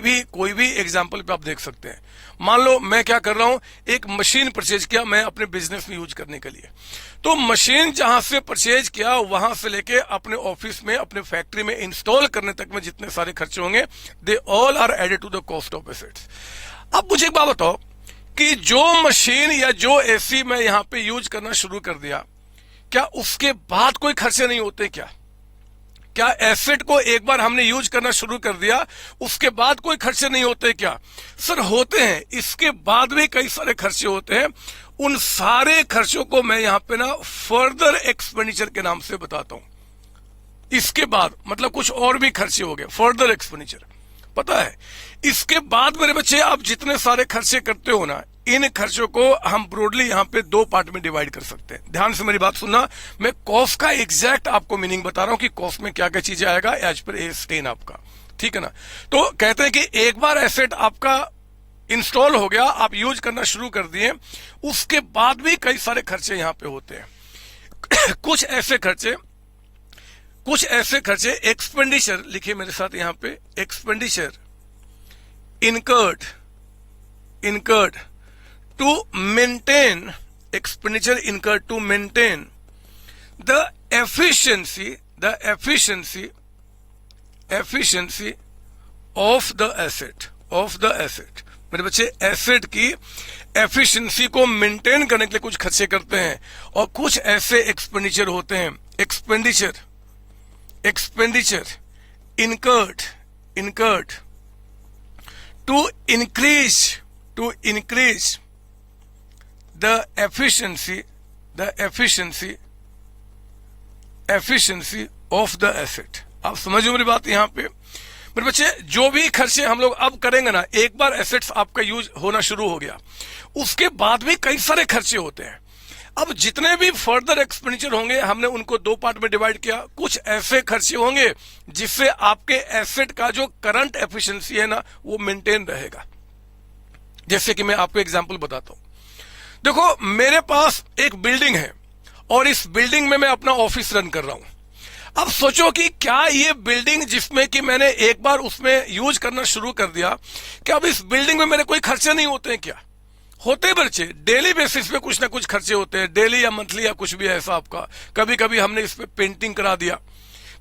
भी एग्जांपल पे आप देख सकते हैं। मान लो मैं क्या कर रहा हूं, एक मशीन परचेज किया मैं अपने बिजनेस में यूज करने के लिए। तो मशीन जहां से परचेज किया, वहां से लेके अपने ऑफिस में, अपने फैक्ट्री में इंस्टॉल करने तक में जितने सारे खर्चे होंगे, they all are added to the cost of assets. अब मुझे एक बात बताओ कि जो मशीन या जो एसी मैं यहां पे यूज करना शुरू कर दिया, क्या उसके बाद कोई खर्चे नहीं होते? क्या एसेट को एक बार हमने यूज करना शुरू कर दिया, उसके बाद कोई खर्चे नहीं होते क्या? सर होते हैं, इसके बाद भी कई सारे खर्चे होते हैं। उन सारे खर्चों को मैं यहां पे ना फर्दर एक्सपेंडिचर के नाम से बताता हूं। इसके बाद मतलब कुछ और भी खर्चे हो गए, फर्दर एक्सपेंडिचर। पता है, इसके बाद मेरे बच्चे आप जितने सारे खर्चे करते हो ना, इन खर्चों को हम ब्रॉडली यहां पे 2 पार्ट में डिवाइड कर सकते हैं। ध्यान से मेरी बात सुनना, मैं कॉस्ट का एग्जैक्ट आपको मीनिंग बता रहा हूं कि कॉस्ट में क्या क्या चीजें आएगा एज पर A10 आपका, ठीक है ना। तो कहते हैं कि एक बार एसेट आपका इंस्टॉल हो गया, आप यूज करना शुरू कर दिए, उसके बाद भी कई सारे खर्चे यहां पे होते हैं। कुछ ऐसे खर्चे एक्सपेंडिचर लिखिए मेरे साथ यहां पे, expenditure incurred to maintain, expenditure incurred to maintain the efficiency of the asset मेरे बच्चे एसेट की एफिशिएंसी को मेंटेन करने के लिए कुछ खर्चे करते हैं, और कुछ ऐसे एक्सपेंडिचर होते हैं, expenditure incurred to increase the efficiency of the asset। आप समझो मेरी बात यहां पे मेरे बच्चे, जो भी खर्चे हम लोग अब करेंगे ना, एक बार एसेट्स आपका यूज होना शुरू हो गया, उसके बाद भी कई सारे खर्चे होते हैं। अब जितने भी फर्दर एक्सपेंडिचर होंगे, हमने उनको दो पार्ट में डिवाइड किया। कुछ ऐसे खर्चे होंगे जिससे आपके एसेट का जो करंट एफिशिएंसी है ना, वो मेंटेन रहेगा। जैसे कि मैं आपको एग्जांपल बताता हूं। देखो, मेरे पास एक बिल्डिंग है और इस बिल्डिंग में मैं अपना ऑफिस रन कर रहा हूं। अब सोचो कि क्या ये बिल्डिंग, जिसमें कि मैंने एक बार उसमें यूज करना शुरू कर दिया, क्या अब इस बिल्डिंग में मेरे कोई खर्चे नहीं होते हैं? क्या होते बच्चे? डेली बेसिस पे कुछ ना कुछ खर्चे होते हैं, डेली या मंथली या कुछ भी ऐसा आपका। कभी कभी हमने इस पे पेंटिंग करा दिया,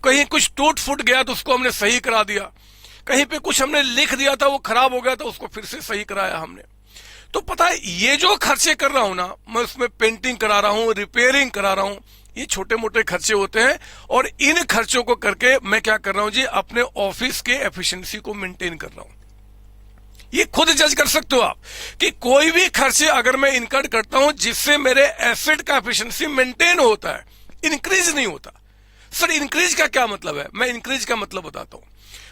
कहीं कुछ टूट फूट गया तो उसको हमने सही करा दिया, कहीं पे कुछ हमने लिख दिया था वो खराब हो गया तो उसको फिर से सही कराया हमने। तो पता है, ये जो खर्चे कर रहा हूं ना, मैं उसमें पेंटिंग करा रहा हूं, रिपेयरिंग करा रहा हूं, ये छोटे मोटे खर्चे होते हैं। और इन खर्चों को करके मैं क्या कर रहा हूं जी, अपने ऑफिस के एफिशिएंसी को मेंटेन कर रहा हूं। ये खुद जज कर सकते हो आप कि कोई भी खर्चे अगर मैं इनकर्ड करता हूं जिससे मेरे एसेट का एफिशिएंसी मेंटेन होता है, इंक्रीज नहीं होता। सर, इंक्रीज का क्या मतलब है? मैं इंक्रीज का मतलब बताता हूं।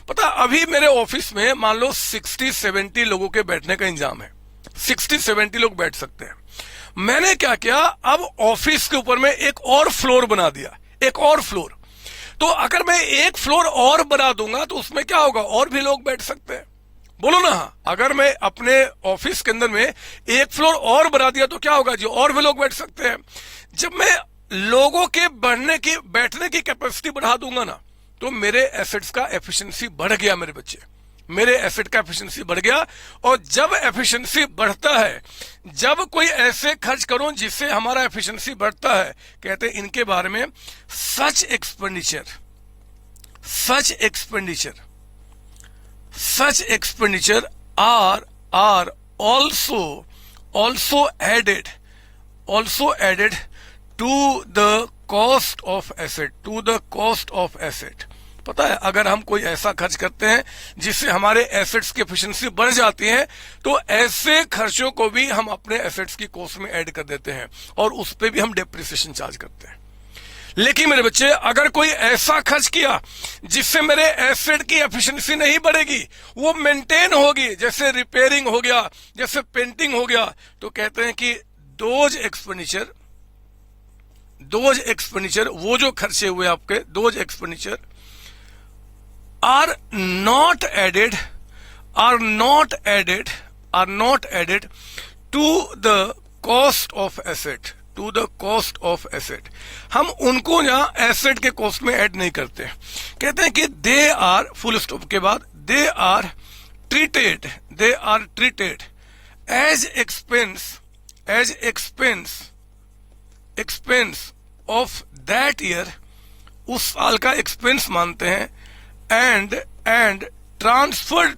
पता, अभी मेरे ऑफिस में मान लो 60-70 लोगों के बैठने का इंतजाम है, 60-70 लोग बैठ सकते हैं। मैंने क्या किया, अब ऑफिस के ऊपर में एक और फ्लोर बना दिया, एक और फ्लोर। तो अगर मैं एक फ्लोर और बना दूंगा तो उसमें क्या होगा, और भी लोग बैठ सकते हैं। बोलो ना हाँ। अगर मैं अपने ऑफिस के अंदर में एक फ्लोर और बना दिया तो क्या होगा जी, और भी लोग बैठ सकते हैं। जब मैं लोगों के बैठने की कैपेसिटी बढ़ा दूंगा ना, तो मेरे एसेट्स का एफिशिएंसी बढ़ गया मेरे बच्चे, मेरे एसेट का एफिशिएंसी बढ़ गया। और जब एफिशिएंसी बढ़ता है, जब कोई ऐसे खर्च करो जिससे हमारा एफिशिएंसी बढ़ता है, कहते हैं इनके बारे में सच expenditure are also added to the cost of asset। पता है, अगर हम कोई ऐसा खर्च करते हैं जिससे हमारे एसेट्स की एफिशिएंसी बढ़ जाती है, तो ऐसे खर्चों को भी हम अपने एसेट्स की कॉस्ट में ऐड कर देते हैं और उस पे भी हम डेप्रिसिएशन चार्ज करते हैं। लेकिन मेरे बच्चे, अगर कोई ऐसा खर्च किया जिससे मेरे एसेट की एफिशिएंसी नहीं बढ़ेगी, वो मेंटेन होगी, जैसे रिपेयरिंग हो गया, जैसे पेंटिंग हो गया, तो कहते हैं कि दोज एक्सपेंडिचर, वो जो खर्चे हुए आपके, those expenditure are not added to the cost of asset। हम उनको यहाँ एसेट के कॉस्ट में ऐड नहीं करते। कहते हैं कि दे आर, फुल स्टॉप के बाद, they are treated as expense of that year, उस साल का एक्सपेंस मानते हैं। एंड ट्रांसफर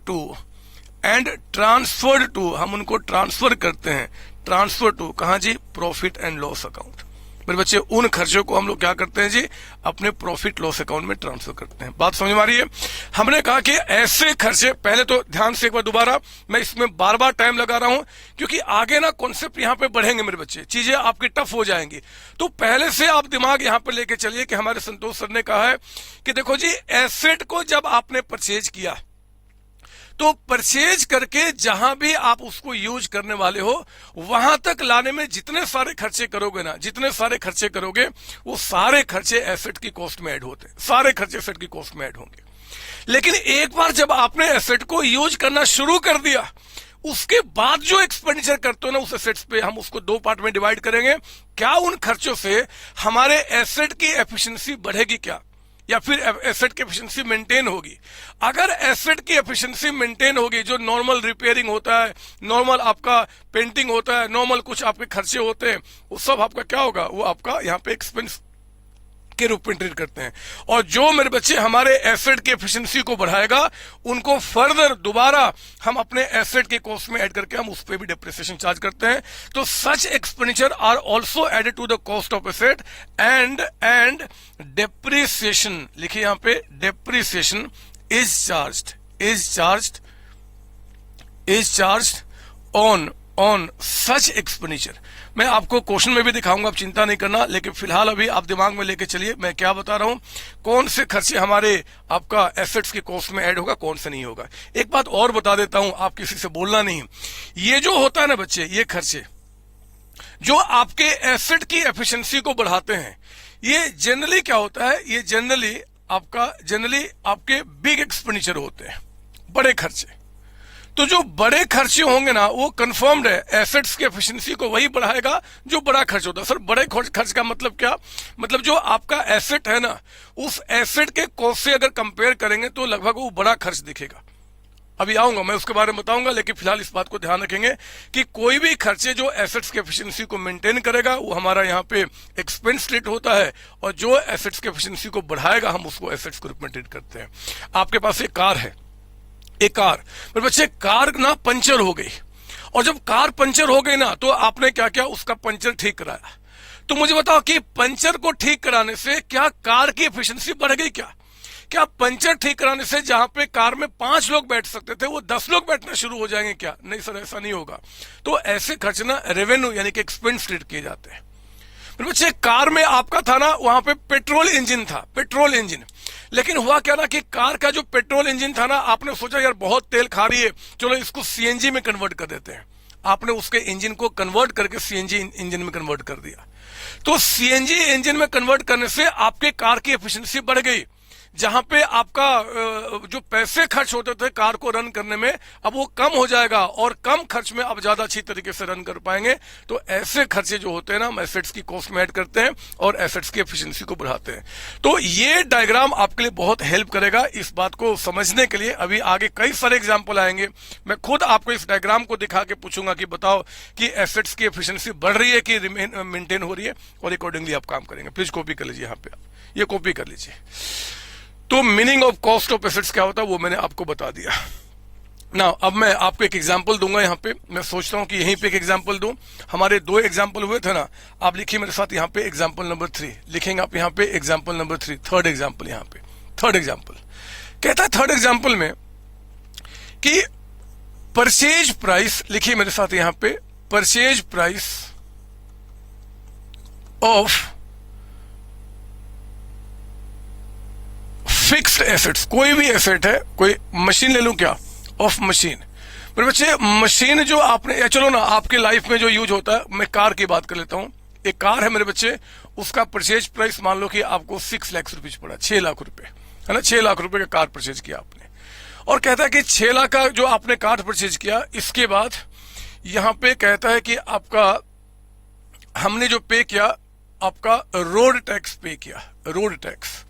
टू, हम उनको ट्रांसफर करते हैं, ट्रांसफर टू कहां जी, प्रॉफिट एंड लॉस अकाउंट। मेरे बच्चे, उन खर्चों को हम लोग क्या करते हैं जी, अपने प्रॉफिट लॉस अकाउंट में ट्रांसफर करते हैं। बात समझ में आ रही है? हमने कहा कि ऐसे खर्चे, पहले तो ध्यान से एक बार दोबारा, मैं इसमें बार बार टाइम लगा रहा हूं क्योंकि आगे ना कॉन्सेप्ट यहां पे बढ़ेंगे मेरे बच्चे, चीजें आपकी टफ हो जाएंगी। तो पहले से आप दिमाग यहां पर लेके चलिए कि हमारे संतोष सर ने कहा है कि देखो जी, एसेट को जब आपने परचेज किया, तो परचेज करके जहां भी आप उसको यूज करने वाले हो, वहां तक लाने में जितने सारे खर्चे करोगे ना, वो सारे खर्चे एसेट की कॉस्ट में ऐड होते हैं, सारे खर्चे एसेट की कॉस्ट में ऐड होंगे। लेकिन एक बार जब आपने एसेट को यूज करना शुरू कर दिया, उसके बाद जो एक्सपेंडिचर करते हो ना उस एसेट्स पे, हम उसको दो पार्ट में डिवाइड करेंगे। क्या उन खर्चों से हमारे एसेट की एफिशिएंसी बढ़ेगी क्या, या फिर एसेट की एफिशिएंसी मेंटेन होगी? अगर एसेट की एफिशिएंसी मेंटेन होगी, जो नॉर्मल रिपेयरिंग होता है, नॉर्मल आपका पेंटिंग होता है, नॉर्मल कुछ आपके खर्चे होते हैं, वो सब आपका क्या होगा, वो आपका यहाँ पे एक्सपेंस के रूप में ट्रीट करते हैं। और जो मेरे बच्चे हमारे एसेट की एफिशिएंसी को बढ़ाएगा उनको फर्दर दोबारा हम अपने एसेट के कॉस्ट में ऐड करके हम उस पर भी डेप्रिसिएशन चार्ज करते हैं। तो such expenditure are also added to the cost of asset and depreciation, लिखिए यहां पे depreciation is charged on such expenditure. मैं आपको क्वेश्चन में भी दिखाऊंगा, आप चिंता नहीं करना, लेकिन फिलहाल अभी आप दिमाग में लेके चलिए मैं क्या बता रहा हूं, कौन से खर्चे हमारे आपका एसेट्स की कॉस्ट में ऐड होगा, कौन से नहीं होगा। एक बात और बता देता हूं, आप किसी से बोलना नहीं, ये जो होता है ना बच्चे, ये खर्चे जो आपके एसेट की एफिशिएंसी को बढ़ाते हैं, ये जनरली क्या होता है, ये जनरली आपके बिग एक्सपेंडिचर होते हैं, बड़े खर्चे। तो जो बड़े खर्चे होंगे ना वो कंफर्म्ड है एसेट्स की एफिशिएंसी को वही बढ़ाएगा जो बड़ा खर्च होता है। सर बड़े खर्च का मतलब क्या, मतलब जो आपका एसेट है ना उस एसेट के कॉस्ट से अगर कंपेयर करेंगे तो लगभग वो बड़ा खर्च दिखेगा। अभी आऊंगा मैं उसके बारे में बताऊंगा, लेकिन फिलहाल इस बात को ध्यान रखेंगे कि कोई भी खर्चे जो एसेट्स की एफिशिएंसी को मेंटेन करेगा वो हमारा यहाँ पे एक्सपेंस ट्रीट होता है, और जो एसेट्स की एफिशिएंसी को बढ़ाएगा हम उसको एसेट्स के रूप में ट्रीट करते हैं। आपके पास एक कार है, एक कार मेरे बच्चे, कार ना पंचर हो गई, और जब कार पंचर हो गई ना तो आपने क्या किया, उसका पंचर ठीक कराया। तो मुझे बताओ कि पंचर को ठीक कराने से क्या कार की एफिशिएंसी बढ़ गई? क्या पंचर ठीक कराने से जहां पे कार में 5 लोग बैठ सकते थे वो 10 लोग बैठना शुरू हो जाएंगे क्या? नहीं सर, ऐसा नहीं होगा। तो ऐसे खर्च ना रेवेन्यू यानी कि एक्सपेंस ट्रीट किए जाते हैं। मेरे बच्चे कार में आपका था ना वहां पे पेट्रोल इंजन था, पेट्रोल इंजन, लेकिन हुआ क्या ना कि कार का जो पेट्रोल इंजन था ना आपने सोचा यार बहुत तेल खा रही है, चलो इसको सीएनजी में कन्वर्ट कर देते हैं। आपने उसके इंजन को कन्वर्ट करके सीएनजी इंजन में कन्वर्ट कर दिया। तो सीएनजी इंजन में कन्वर्ट करने से आपके कार की एफिशिएंसी बढ़ गई, जहां पे आपका जो पैसे खर्च होते थे कार को रन करने में अब वो कम हो जाएगा, और कम खर्च में अब ज्यादा अच्छी तरीके से रन कर पाएंगे। तो ऐसे खर्चे जो होते हैं ना हम एसेट्स की कॉस्ट में ऐड करते हैं और एसेट्स की एफिशिएंसी को बढ़ाते हैं। तो ये डायग्राम आपके लिए बहुत हेल्प करेगा इस बात को समझने के लिए। अभी आगे कई सारे एग्जाम्पल आएंगे, मैं खुद आपको इस डायग्राम को दिखा के पूछूंगा कि बताओ कि एसेट्स की एफिशिएंसी बढ़ रही है कि मेंटेन हो रही है, और अकॉर्डिंगली आप काम करेंगे। प्लीज कॉपी कर लीजिए, यहाँ पे ये कॉपी कर लीजिए। तो meaning of cost of assets क्या होता है वो मैंने आपको बता दिया ना। अब मैं आपको एक एग्जांपल दूंगा, यहाँ पे मैं सोचता हूं कि यहीं पे एक एग्जांपल दूं। हमारे 2 एग्जांपल हुए थे ना, आप लिखिए मेरे साथ यहाँ पे एग्जांपल नंबर 3 लिखेंगे आप यहाँ पे एग्जांपल नंबर 3, थर्ड एग्जांपल। यहाँ पे थर्ड एग्जांपल कहता है, थर्ड एग्जांपल में कि परचेज प्राइस, लिखिए मेरे साथ यहाँ पे purchase price of fixed assets, कोई भी एसेट है, कोई मशीन ले लूं क्या, ऑफ मशीन। मेरे बच्चे मशीन जो आपने, चलो ना आपके लाइफ में जो यूज होता है, मैं कार की बात कर लेता हूं। एक कार है मेरे बच्चे, उसका परचेज प्राइस मान लो कि आपको 6 लाख रुपए पड़ा, 6 लाख रुपए है ना, 6 लाख रुपए का कार परचेज किया आपने। और कहता है कि 6 लाख का जो आपने कार परचेज किया, इसके बाद यहां पे कहता है कि आपका हमने जो पे किया, आपका रोड टैक्स पे किया, रोड टैक्स,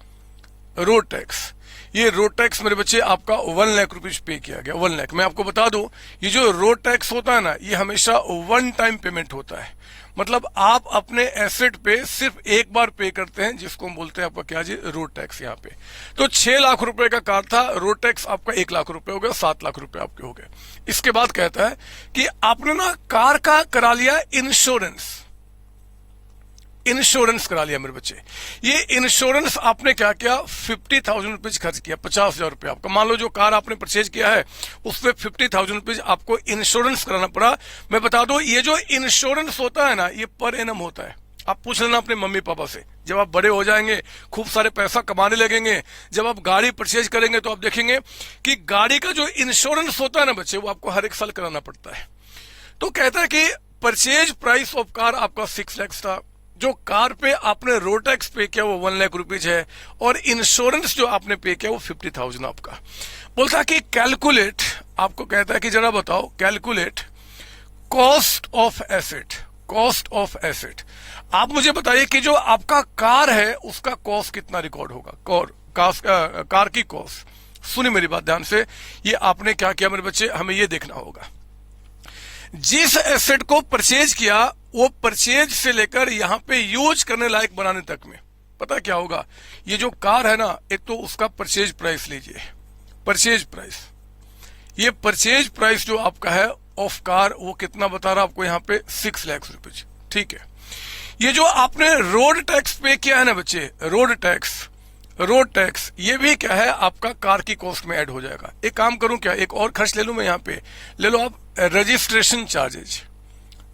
ये रोड टैक्स मेरे बच्चे आपका 1 लाख रुपीज पे किया गया, 1 लाख। मैं आपको बता दूं ये जो रोड टैक्स होता है ना ये हमेशा 1 टाइम पेमेंट होता है, मतलब आप अपने एसेट पे सिर्फ एक बार पे करते हैं, जिसको हम बोलते हैं आपका क्या जी, रोड टैक्स। यहाँ पे तो 6 लाख रुपए का कार था, रोड टैक्स आपका 1 लाख रुपए हो गया, 7 लाख रुपए आपके हो गए। इसके बाद कहता है कि आपने ना कार का करा लिया इंश्योरेंस करा लिया मेरे बच्चे। ये इंश्योरेंस आपने क्या किया, 50,000 रुपीज खर्च किया, 50,000 रुपए आपका। मान लो जो कार आपने परचेज किया है उस पर 50,000 रुपीज आपको इंश्योरेंस कराना पड़ा। मैं बता दूं ये जो इंश्योरेंस होता है ना ये पर एनम होता है। आप पूछ लेना अपने मम्मी पापा से, जब आप बड़े हो जाएंगे खूब सारे पैसा कमाने लगेंगे, जब आप गाड़ी परचेज करेंगे तो आप देखेंगे कि गाड़ी का जो इंश्योरेंस होता है ना बच्चे वो आपको हर एक साल कराना पड़ता है। तो कहता है कि परचेज प्राइस ऑफ कार आपका 6 लाख था, जो कार पे आपने रोड टैक्स पे किया वो 1 लाख रुपीज है, और इंश्योरेंस जो आपने पे किया वो 50,000 आपका। बोलता कि कैलकुलेट, आपको कहता है कि जरा बताओ कैलकुलेट कॉस्ट ऑफ एसेट। आप मुझे बताइए कि जो आपका कार है उसका कॉस्ट कितना रिकॉर्ड होगा, कार की कॉस्ट। सुनिए मेरी बात ध्यान से, ये आपने क्या किया मेरे बच्चे, हमें ये देखना होगा। जिस एसेट को परचेज किया वो परचेज से लेकर यहां पे यूज करने लायक बनाने तक में, पता क्या होगा, ये जो कार है ना, एक तो उसका परचेज प्राइस लीजिए, परचेज प्राइस, ये परचेज प्राइस जो आपका है ऑफ कार, वो कितना बता रहा आपको यहाँ पे 6 लाख रुपीज, ठीक है। ये जो आपने रोड टैक्स पे किया है ना बच्चे, रोड टैक्स ये भी क्या है, आपका कार की कॉस्ट में ऐड हो जाएगा। एक काम करूं क्या, एक और खर्च ले लूं मैं यहाँ पे, ले लो आप रजिस्ट्रेशन चार्जेज,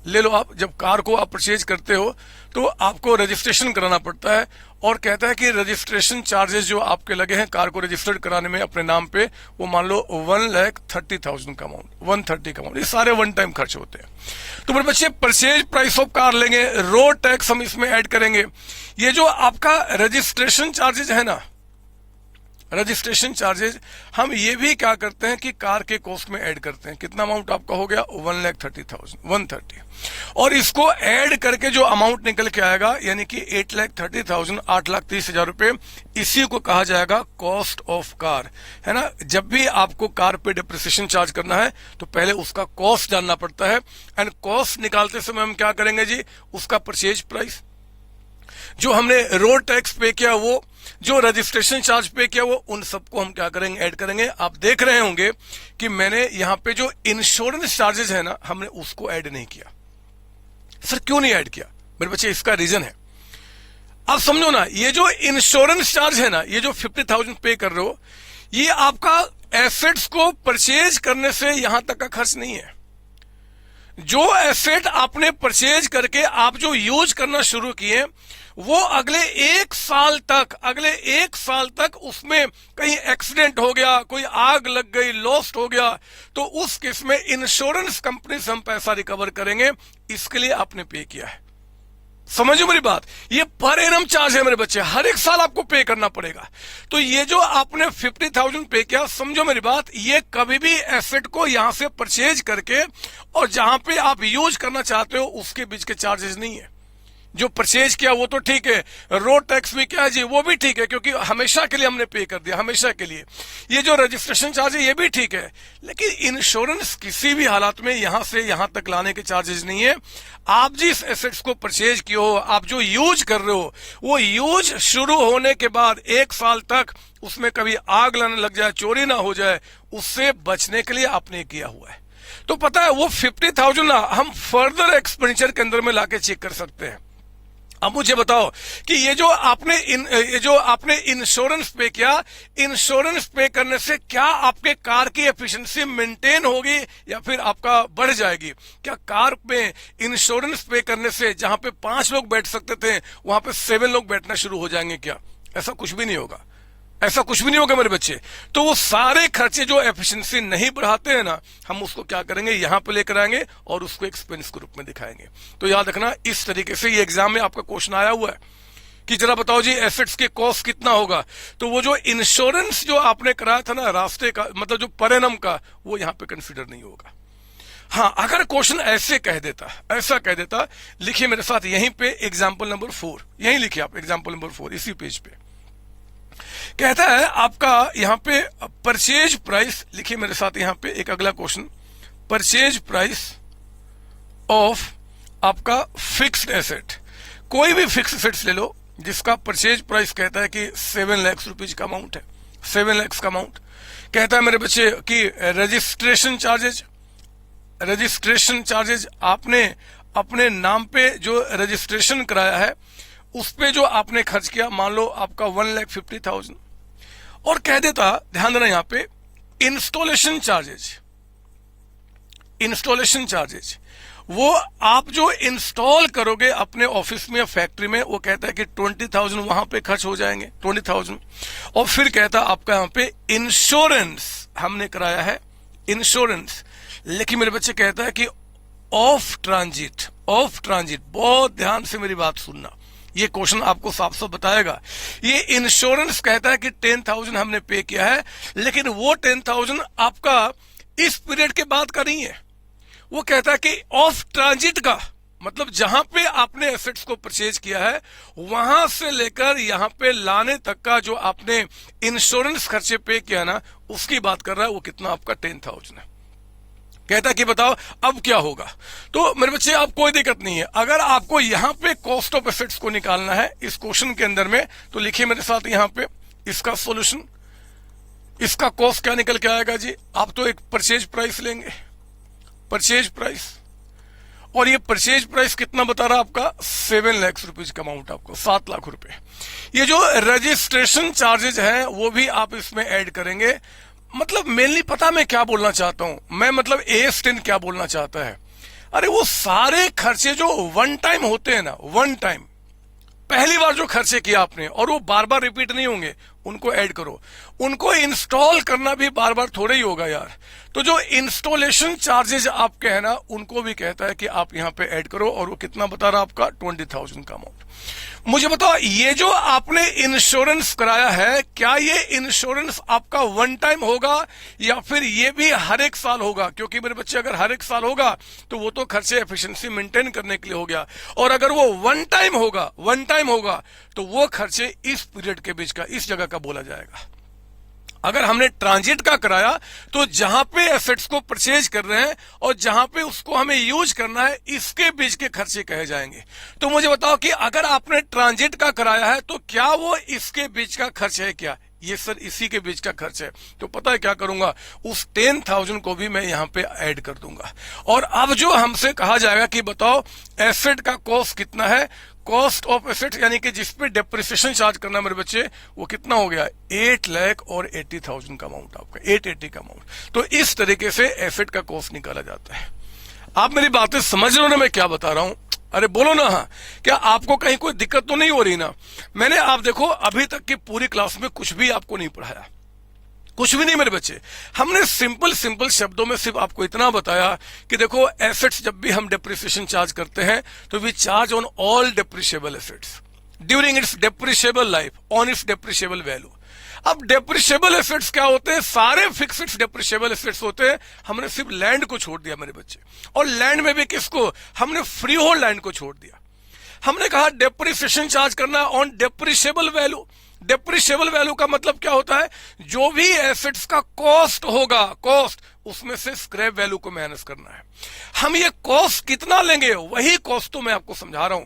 ले लो आप, जब कार को आप परचेज करते हो तो आपको रजिस्ट्रेशन कराना पड़ता है, और कहता है कि रजिस्ट्रेशन चार्जेस जो आपके लगे हैं कार को रजिस्टर्ड कराने में अपने नाम पे, वो मान लो 1,30,000 का अमाउंट, 130 का अमाउंट, ये सारे वन टाइम खर्च होते हैं। तो मेरे बच्चे परचेज प्राइस ऑफ कार लेंगे, रोड टैक्स हम इसमें ऐड करेंगे, ये जो आपका रजिस्ट्रेशन चार्जेज है ना, रजिस्ट्रेशन चार्जेज हम ये भी क्या करते हैं कि कार के कॉस्ट में ऐड करते हैं। कितना अमाउंट आपका हो गया, 1,30,000, 130, और इसको ऐड करके जो अमाउंट निकल के आएगा यानी कि 8,30,000, 8,30,000 रुपए, इसी को कहा जाएगा कॉस्ट ऑफ कार, है ना। जब भी आपको कार पे डिप्रिसिएशन चार्ज करना है तो पहले उसका कॉस्ट जानना पड़ता है, एंड कॉस्ट निकालते समय हम क्या करेंगे जी, उसका परचेज प्राइस, जो हमने रोड टैक्स पे किया वो, जो रजिस्ट्रेशन चार्ज पे किया वो, उन सबको हम क्या करेंगे, ऐड करेंगे। आप देख रहे होंगे कि मैंने यहां पे जो इंश्योरेंस चार्जेस है ना, हमने उसको ऐड नहीं किया। सर क्यों नहीं ऐड किया मेरे बच्चे, इसका रीजन है, आप समझो ना, ये जो इंश्योरेंस चार्ज है ना, ये जो 50,000 पे कर रहे हो, ये आपका एसेट्स को परचेज करने से यहां तक का खर्च नहीं है। जो एसेट आपने परचेज करके आप जो यूज करना शुरू किए, वो अगले एक साल तक उसमें कहीं एक्सीडेंट हो गया, कोई आग लग गई, लॉस्ट हो गया, तो उस केस में इंश्योरेंस कंपनी से हम पैसा रिकवर करेंगे, इसके लिए आपने पे किया है। समझो मेरी बात, ये पर एनम चार्ज है मेरे बच्चे, हर एक साल आपको पे करना पड़ेगा। तो ये जो आपने 50,000 पे किया, समझो मेरी बात, ये कभी भी एसेट को यहां से परचेज करके और जहां पे आप यूज करना चाहते हो उसके बीच के चार्जेस नहीं है। जो परचेज किया वो तो ठीक है, रोड टैक्स भी क्या है जी, वो भी ठीक है, क्योंकि हमेशा के लिए हमने पे कर दिया, हमेशा के लिए। ये जो रजिस्ट्रेशन चार्ज है ये भी ठीक है, लेकिन इंश्योरेंस किसी भी हालात में यहां से यहां तक लाने के चार्जेस नहीं है। आप जिस एसेट्स को परचेज किए हो, आप जो यूज कर रहे हो, वो यूज शुरू होने के बाद एक साल तक उसमें कभी आग लगने लग जाए, चोरी ना हो जाए, उससे बचने के लिए आपने किया हुआ है। तो पता है वो 50,000 ना हम फर्दर एक्सपेंडिचर के अंदर में लाके चेक कर सकते हैं। अब मुझे बताओ कि ये जो आपने इंश्योरेंस पे किया, इंश्योरेंस पे करने से क्या आपके कार की एफिशिएंसी मेंटेन होगी या फिर आपका बढ़ जाएगी? क्या कार में इंश्योरेंस पे करने से जहां पे 5 लोग बैठ सकते थे वहां पे 7 लोग बैठना शुरू हो जाएंगे क्या? ऐसा कुछ भी नहीं होगा, ऐसा कुछ भी नहीं होगा मेरे बच्चे। तो वो सारे खर्चे जो एफिशिएंसी नहीं बढ़ाते हैं ना, हम उसको क्या करेंगे, यहां पे लेकर आएंगे और उसको एक्सपेंस के रूप में दिखाएंगे। तो याद रखना, इस तरीके से ये एग्जाम में आपका क्वेश्चन आया हुआ है कि जरा बताओ जी एसेट्स के कॉस्ट कितना होगा। तो वो जो इंश्योरेंस जो आपने कराया था ना रास्ते का, मतलब जो पर एनम का, वो यहां पे कंसिडर नहीं होगा। हाँ, अगर क्वेश्चन ऐसे कह देता, ऐसा कह देता, लिखिए मेरे साथ यहीं पे एग्जाम्पल नंबर 4, यहीं लिखिए आप एग्जाम्पल नंबर 4 इसी पेज पे। कहता है आपका यहां पे परचेज प्राइस, लिखिए मेरे साथ यहां पे एक अगला क्वेश्चन, परचेज प्राइस ऑफ आपका फिक्स्ड एसेट। कोई भी फिक्स्ड एसेट्स ले लो जिसका परचेज प्राइस कहता है कि 7 लाख रुपीज का अमाउंट है, 7 लाख का अमाउंट। कहता है मेरे बच्चे कि रजिस्ट्रेशन चार्जेज आपने अपने नाम पे जो रजिस्ट्रेशन कराया है उस पे जो आपने खर्च किया, मान लो आपका 1,50,000, और कह देता, ध्यान देना यहां पे, इंस्टॉलेशन चार्जेज वो आप जो इंस्टॉल करोगे अपने ऑफिस में या फैक्ट्री में, वो कहता है कि 20,000 वहां पे खर्च हो जाएंगे, 20,000। और फिर कहता आपका यहां पे इंश्योरेंस हमने कराया है, इंश्योरेंस, लेकिन मेरे बच्चे कहता है कि ऑफ ट्रांजिट, बहुत ध्यान से मेरी बात सुनना, ये क्वेश्चन आपको साफ साफ बताएगा। ये इंश्योरेंस कहता है कि 10,000 हमने पे किया है, लेकिन वो 10,000 आपका इस पीरियड के बाद का नहीं है। वो कहता है कि ऑफ ट्रांजिट का मतलब जहां पे आपने एसेट्स को परचेज किया है वहां से लेकर यहां पे लाने तक का जो आपने इंश्योरेंस खर्चे पे किया ना, उसकी बात कर रहा है। वो कितना आपका 10,000 है। कहता है कि बताओ अब क्या होगा। तो मेरे बच्चे अब कोई दिक्कत नहीं है, अगर आपको यहाँ पे कॉस्ट ऑफ एसेट्स को निकालना है इस क्वेश्चन के अंदर में, तो लिखिए मेरे साथ यहाँ पे इसका सॉल्यूशन। इसका कॉस्ट क्या निकल के आएगा जी, आप तो एक परचेज प्राइस लेंगे, परचेज प्राइस, और ये परचेज प्राइस कितना बता रहा आपका 7 लाख रुपीज का अमाउंट, आपको 7 लाख रुपए। ये जो रजिस्ट्रेशन चार्जेज है वो भी आप इसमें ऐड करेंगे। मतलब मेनली पता मैं क्या बोलना चाहता हूं, मैं मतलब AS10 क्या बोलना चाहता है, अरे वो सारे खर्चे जो वन टाइम होते हैं ना, वन टाइम पहली बार जो खर्चे किया आपने और वो बार बार रिपीट नहीं होंगे, उनको ऐड करो। उनको इंस्टॉल करना भी बार बार थोड़ा ही होगा यार, तो जो इंस्टॉलेशन चार्जेज आपके हैं ना उनको भी कहता है कि आप यहां पे ऐड करो, और वो कितना बता रहा आपका 20,000 का अमाउंट। मुझे बताओ ये जो आपने इंश्योरेंस कराया है, क्या ये इंश्योरेंस आपका वन टाइम होगा या फिर ये भी हर एक साल होगा? क्योंकि मेरे बच्चे अगर हर एक साल होगा तो वो तो खर्चे एफिशिएंसी मेंटेन करने के लिए हो गया, और अगर वो वन टाइम होगा तो वो खर्चे इस पीरियड के बीच का, इस जगह का बोला जाएगा। अगर हमने ट्रांजिट का कराया तो जहां पे एसेट्स को परचेज कर रहे हैं और जहां पे उसको हमें यूज करना है, इसके बीच के खर्चे कहे जाएंगे। तो मुझे बताओ कि अगर आपने ट्रांजिट का कराया है तो क्या वो इसके बीच का खर्च है क्या? ये सर इसी के बीच का खर्च है। तो पता है क्या करूंगा, उस 10,000 को भी मैं यहां पे ऐड कर दूंगा। और अब जो हमसे कहा जाएगा कि बताओ एसेट का कॉस्ट कितना है, कॉस्ट ऑफ एसेट यानी कि जिसपे डेप्रिसिएशन चार्ज करना मेरे बच्चे, वो कितना हो गया 8,80,000 का अमाउंट, आपका 880 का अमाउंट। तो इस तरीके से एसेट का कॉस्ट निकाला जाता है। आप मेरी बातें समझ रहे हो ना मैं क्या बता रहा हूं? अरे बोलो ना हाँ, क्या आपको कहीं कोई दिक्कत तो नहीं हो रही ना? मैंने आप देखो अभी तक की पूरी क्लास में कुछ भी आपको नहीं पढ़ाया, कुछ भी नहीं मेरे बच्चे। हमने सिंपल शब्दों में सिर्फ आपको इतना बताया कि देखो एसेट्स जब भी हम डेप्रिसिएशन चार्ज करते हैं तो we charge on all depreciable assets during its depreciable life on its depreciable value. अब डेप्रिशिएबल एसेट्स क्या होते हैं? सारे फिक्स्ड डेप्रिशिएबल एसेट्स होते हैं। हमने सिर्फ लैंड को छोड़ दिया मेरे बच्चे, और लैंड में भी किसको? हमने फ्री होल्ड लैंड को छोड़ दिया। हमने कहा डेप्रिसिएशन चार्ज करना on depreciable value. Depreciable value का मतलब क्या होता है? जो भी एसेट्स का कॉस्ट होगा, कॉस्ट, उसमें से स्क्रैप वैल्यू को माइनस करना है। हम ये कॉस्ट कितना लेंगे, वही कॉस्ट तो मैं आपको समझा रहा हूं।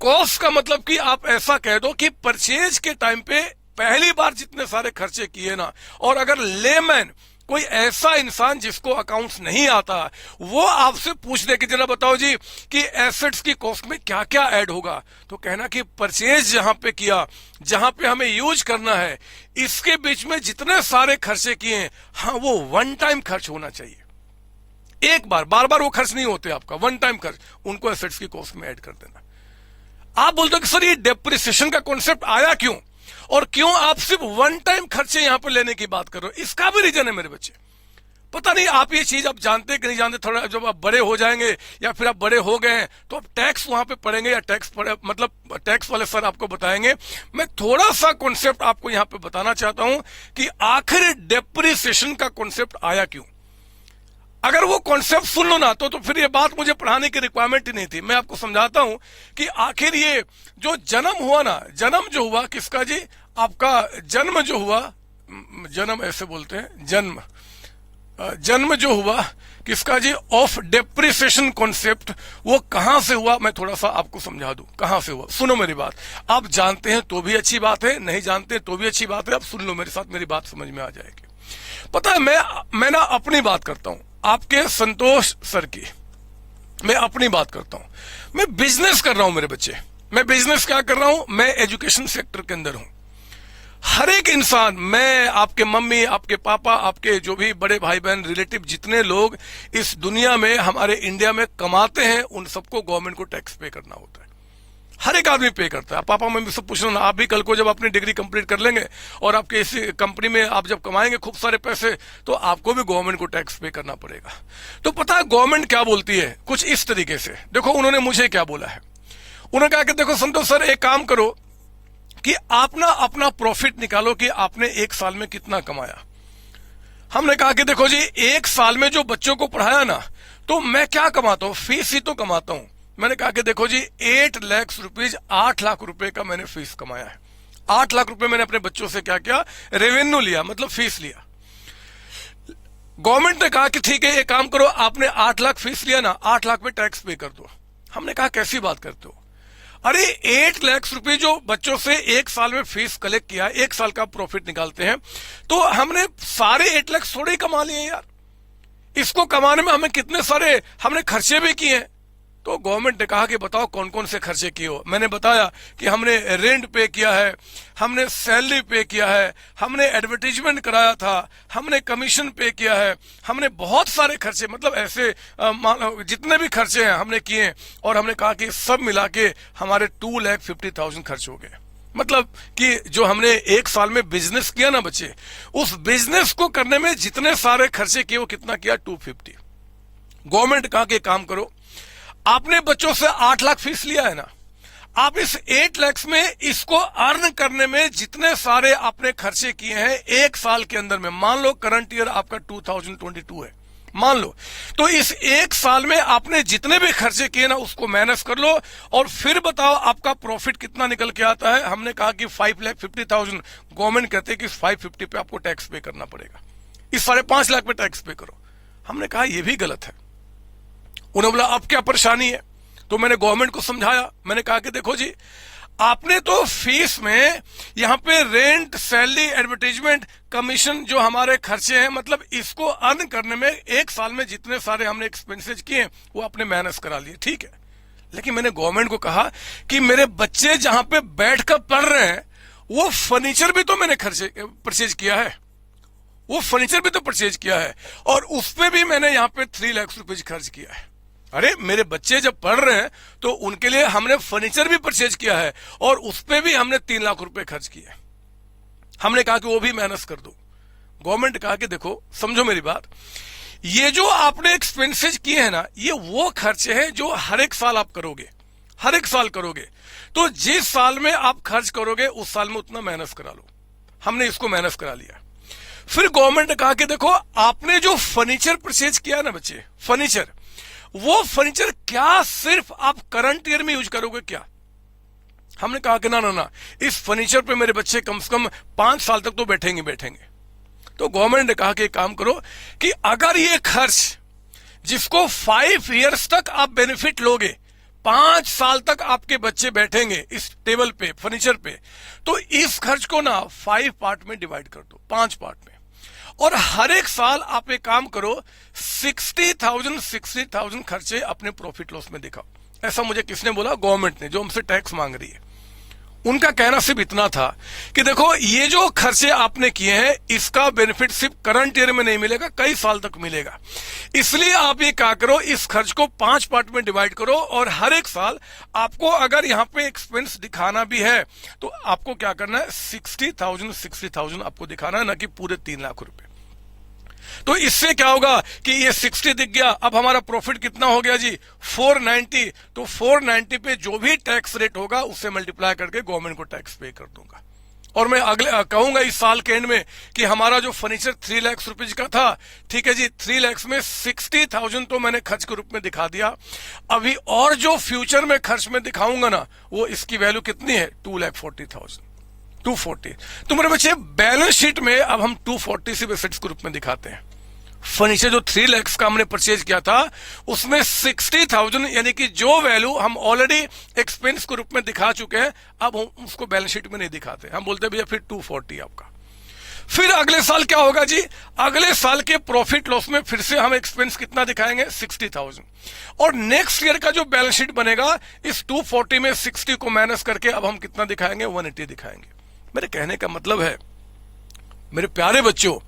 कॉस्ट का मतलब कि आप ऐसा कह दो कि परचेज के टाइम पे पहली बार जितने सारे खर्चे किए ना, और अगर लेमैन कोई ऐसा इंसान जिसको अकाउंट्स नहीं आता, वो आपसे पूछ दे कि जरा बताओ जी कि एसेट्स की कॉस्ट में क्या क्या ऐड होगा, तो कहना कि परचेज जहां पे किया, जहां पे हमें यूज करना है, इसके बीच में जितने सारे खर्चे किए, हाँ वो वन टाइम खर्च होना चाहिए। एक बार, बार बार वो खर्च नहीं होते आपका, वन टाइम खर्च, उनको एसेट्स की कॉस्ट में ऐड कर देना। आप बोलते हो कि सर ये डेप्रिसिएशन का कॉन्सेप्ट आया क्यों, और क्यों आप सिर्फ वन टाइम खर्चे यहां पर लेने की बात कर रहे हो? इसका भी रीजन है मेरे बच्चे। पता नहीं आप ये चीज आप जानते कि नहीं जानते। थोड़ा जब आप बड़े हो जाएंगे या फिर आप बड़े हो गए हैं तो आप टैक्स वहां पे पढ़ेंगे, या टैक्स मतलब टैक्स वाले सर आपको बताएंगे। मैं थोड़ा सा कॉन्सेप्ट आपको यहां पे बताना चाहता हूं कि आखिर डेप्रिसिएशन का कॉन्सेप्ट आया क्यों। अगर वो कॉन्सेप्ट सुन लो ना तो फिर ये बात मुझे पढ़ाने की रिक्वायरमेंट ही नहीं थी। मैं आपको समझाता हूं कि आखिर ये जो जन्म हुआ ना, जन्म जो हुआ किसका जी, आपका जन्म जो हुआ, जन्म ऐसे बोलते हैं, जन्म जो हुआ किसका जी, ऑफ डेप्रिसिएशन कॉन्सेप्ट, वो कहां से हुआ मैं थोड़ा सा आपको समझा दूं कहां से हुआ। सुनो मेरी बात, आप जानते हैं तो भी अच्छी बात है, नहीं जानते तो भी अच्छी बात है। आप सुन लो मेरे साथ, मेरी बात समझ में आ जाएगी। पता है मैं ना अपनी बात करता हूं, आपके संतोष सर की मैं अपनी बात करता हूं। मैं बिजनेस कर रहा हूं मेरे बच्चे। मैं बिजनेस क्या कर रहा हूं? मैं एजुकेशन सेक्टर के अंदर हूं। हर एक इंसान, मैं, आपके मम्मी, आपके पापा, आपके जो भी बड़े भाई बहन, रिलेटिव, जितने लोग इस दुनिया में हमारे इंडिया में कमाते हैं, उन सबको गवर्नमेंट को टैक्स पे करना होता है। हर एक आदमी पे करता है। पापा मम्मी सब पूछ लो, आप भी कल को जब अपनी डिग्री कंप्लीट कर लेंगे और आपके इसी कंपनी में आप जब कमाएंगे खूब सारे पैसे, तो आपको भी गवर्नमेंट को टैक्स पे करना पड़ेगा। तो पता है गवर्नमेंट क्या बोलती है? कुछ इस तरीके से। देखो उन्होंने मुझे क्या बोला है, उन्होंने कहा कि देखो संतोष सर एक काम करो कि आप ना अपना प्रॉफिट निकालो कि आपने एक साल में कितना कमाया। हमने कहा कि देखो जी एक साल में जो बच्चों को पढ़ाया ना, तो मैं क्या कमाता हूं, फीस ही तो कमाता हूं। मैंने कहा कि देखो जी 8 लाख रुपीज, 8 लाख रुपए का मैंने फीस कमाया है। 8 लाख रुपए मैंने अपने बच्चों से क्या किया, रेवेन्यू लिया, मतलब फीस लिया। गवर्नमेंट ने कहा कि ठीक है, एक काम करो, आपने 8 लाख फीस लिया ना, 8 लाख में टैक्स पे कर दो। हमने कहा कैसी बात करते हो? अरे 8 लाख रुपए जो बच्चों से एक साल में फीस कलेक्ट किया, एक साल का प्रॉफिट निकालते हैं, तो हमने सारे 8 लाख थोड़े ही कमा लिए यार। इसको कमाने में हमें कितने सारे हमने खर्चे भी किए हैं। तो गवर्नमेंट ने कहा कि बताओ कौन कौन से खर्चे किए हो। मैंने बताया कि हमने रेंट पे किया है, हमने सैलरी पे किया है, हमने एडवर्टीजमेंट कराया था, हमने कमीशन पे किया है, हमने बहुत सारे खर्चे, मतलब ऐसे जितने भी खर्चे हैं हमने किए। और हमने कहा कि सब मिला के हमारे 2,50,000 खर्च हो गए। मतलब कि जो हमने एक साल में बिजनेस किया ना बच्चे, उस बिजनेस को करने में जितने सारे खर्चे किए वो कितना किया? 250। गवर्नमेंट कहा कि काम करो, आपने बच्चों से 8 लाख फीस लिया है ना, आप इस 8 लाख में इसको अर्न करने में जितने सारे आपने खर्चे किए हैं एक साल के अंदर में, मान लो करंट ईयर आपका 2022 है, मान लो, तो इस एक साल में आपने जितने भी खर्चे किए ना उसको माइनस कर लो और फिर बताओ आपका प्रॉफिट कितना निकल के आता है। हमने कहा कि 5,50,000। गवर्नमेंट कहते हैं कि 550 पे आपको टैक्स पे करना पड़ेगा, इस 5.5 लाख पे टैक्स पे करो। हमने कहा यह भी गलत है। उन्होंने बोला अब क्या परेशानी है? तो मैंने गवर्नमेंट को समझाया, मैंने कहा कि देखो जी, आपने तो फीस में यहां पे रेंट, सैलरी, एडवर्टाइजमेंट, कमीशन जो हमारे खर्चे हैं, मतलब इसको अर्न करने में एक साल में जितने सारे हमने एक्सपेंसेस किए वो आपने माइनस करा लिए, ठीक है। लेकिन मैंने गवर्नमेंट को कहा कि मेरे बच्चे जहां पे बैठकर पढ़ रहे हैं वो फर्नीचर भी तो मैंने परचेज किया है, वो फर्नीचर भी तो परचेज किया है और उस पर भी मैंने यहाँ पे 3 लाख रुपए खर्च किया है। अरे मेरे बच्चे जब पढ़ रहे हैं तो उनके लिए हमने फर्नीचर भी परचेज किया है और उस पर भी हमने 3 लाख रुपए खर्च किए। हमने कहा कि वो भी माइनस कर दो। गवर्नमेंट कहा कि देखो समझो मेरी बात, ये जो आपने एक्सपेंसेस किए हैं ना, ये वो खर्चे हैं जो हर एक साल आप करोगे, हर एक साल करोगे। तो जिस साल में आप खर्च करोगे उस साल में उतना माइनस करा लो। हमने इसको माइनस करा लिया। फिर गवर्नमेंट ने कहा कि देखो आपने जो फर्नीचर परचेज किया ना बच्चे, फर्नीचर, वो फर्नीचर क्या सिर्फ आप करंट ईयर में यूज करोगे क्या? हमने कहा कि ना ना ना, इस फर्नीचर पे मेरे बच्चे कम से कम 5 साल तक तो बैठेंगे। तो गवर्नमेंट ने कहा कि काम करो कि अगर ये खर्च जिसको 5 इयर्स तक आप बेनिफिट लोगे, 5 साल तक आपके बच्चे बैठेंगे इस टेबल पे, फर्नीचर पे, तो इस खर्च को ना 5 पार्ट में डिवाइड कर दो, 5 पार्ट में। और हर एक साल आप एक काम करो, 60,000 खर्चे अपने प्रॉफिट लॉस में दिखाओ। ऐसा मुझे किसने बोला? गवर्नमेंट ने, जो हमसे टैक्स मांग रही है। उनका कहना सिर्फ इतना था कि देखो ये जो खर्चे आपने किए हैं इसका बेनिफिट सिर्फ करंट ईयर में नहीं मिलेगा, कई साल तक मिलेगा। इसलिए आप ये क्या करो, इस खर्च को 5 पार्ट में डिवाइड करो और हर एक साल आपको अगर यहाँ पे एक्सपेंस दिखाना भी है तो आपको क्या करना है, 60,000 आपको दिखाना है, ना कि पूरे 3 लाख रुपए। तो इससे क्या होगा कि ये 60 दिख गया, अब हमारा प्रॉफिट कितना हो गया जी? 490। तो 490 पे जो भी टैक्स रेट होगा उससे मल्टीप्लाई करके गवर्नमेंट को टैक्स पे कर दूंगा। और मैं अगले कहूंगा इस साल के एंड में कि हमारा जो फर्नीचर 3 लाख रुपए का था, ठीक है जी, 3 लाख में 60,000 तो मैंने खर्च के रूप में दिखा दिया। अभी और जो फ्यूचर में खर्च में दिखाऊंगा ना, वो इसकी वैल्यू कितनी है? 2,40,000, 240। तो मेरे बच्चे बैलेंस शीट में अब हम 240 सिर्फ एसेट्स के रूप में दिखाते हैं। फर्नीचर जो 3 लाख का हमने परचेज किया था उसमें 60,000 यानी कि जो वैल्यू हम ऑलरेडी एक्सपेंस के रूप में दिखा चुके हैं, अब हम उसको बैलेंस शीट में नहीं दिखाते। हम बोलते हैं भैया फिर 240 आपका। फिर अगले साल क्या होगा जी? अगले साल के प्रॉफिट लॉस में फिर से हम एक्सपेंस कितना दिखाएंगे? 60,000। और नेक्स्ट ईयर का जो बैलेंस शीट बनेगा, इस 240 में 60 को माइनस करके अब हम कितना दिखाएंगे? 180 दिखाएंगे। मेरे कहने का मतलब है मेरे प्यारे बच्चों,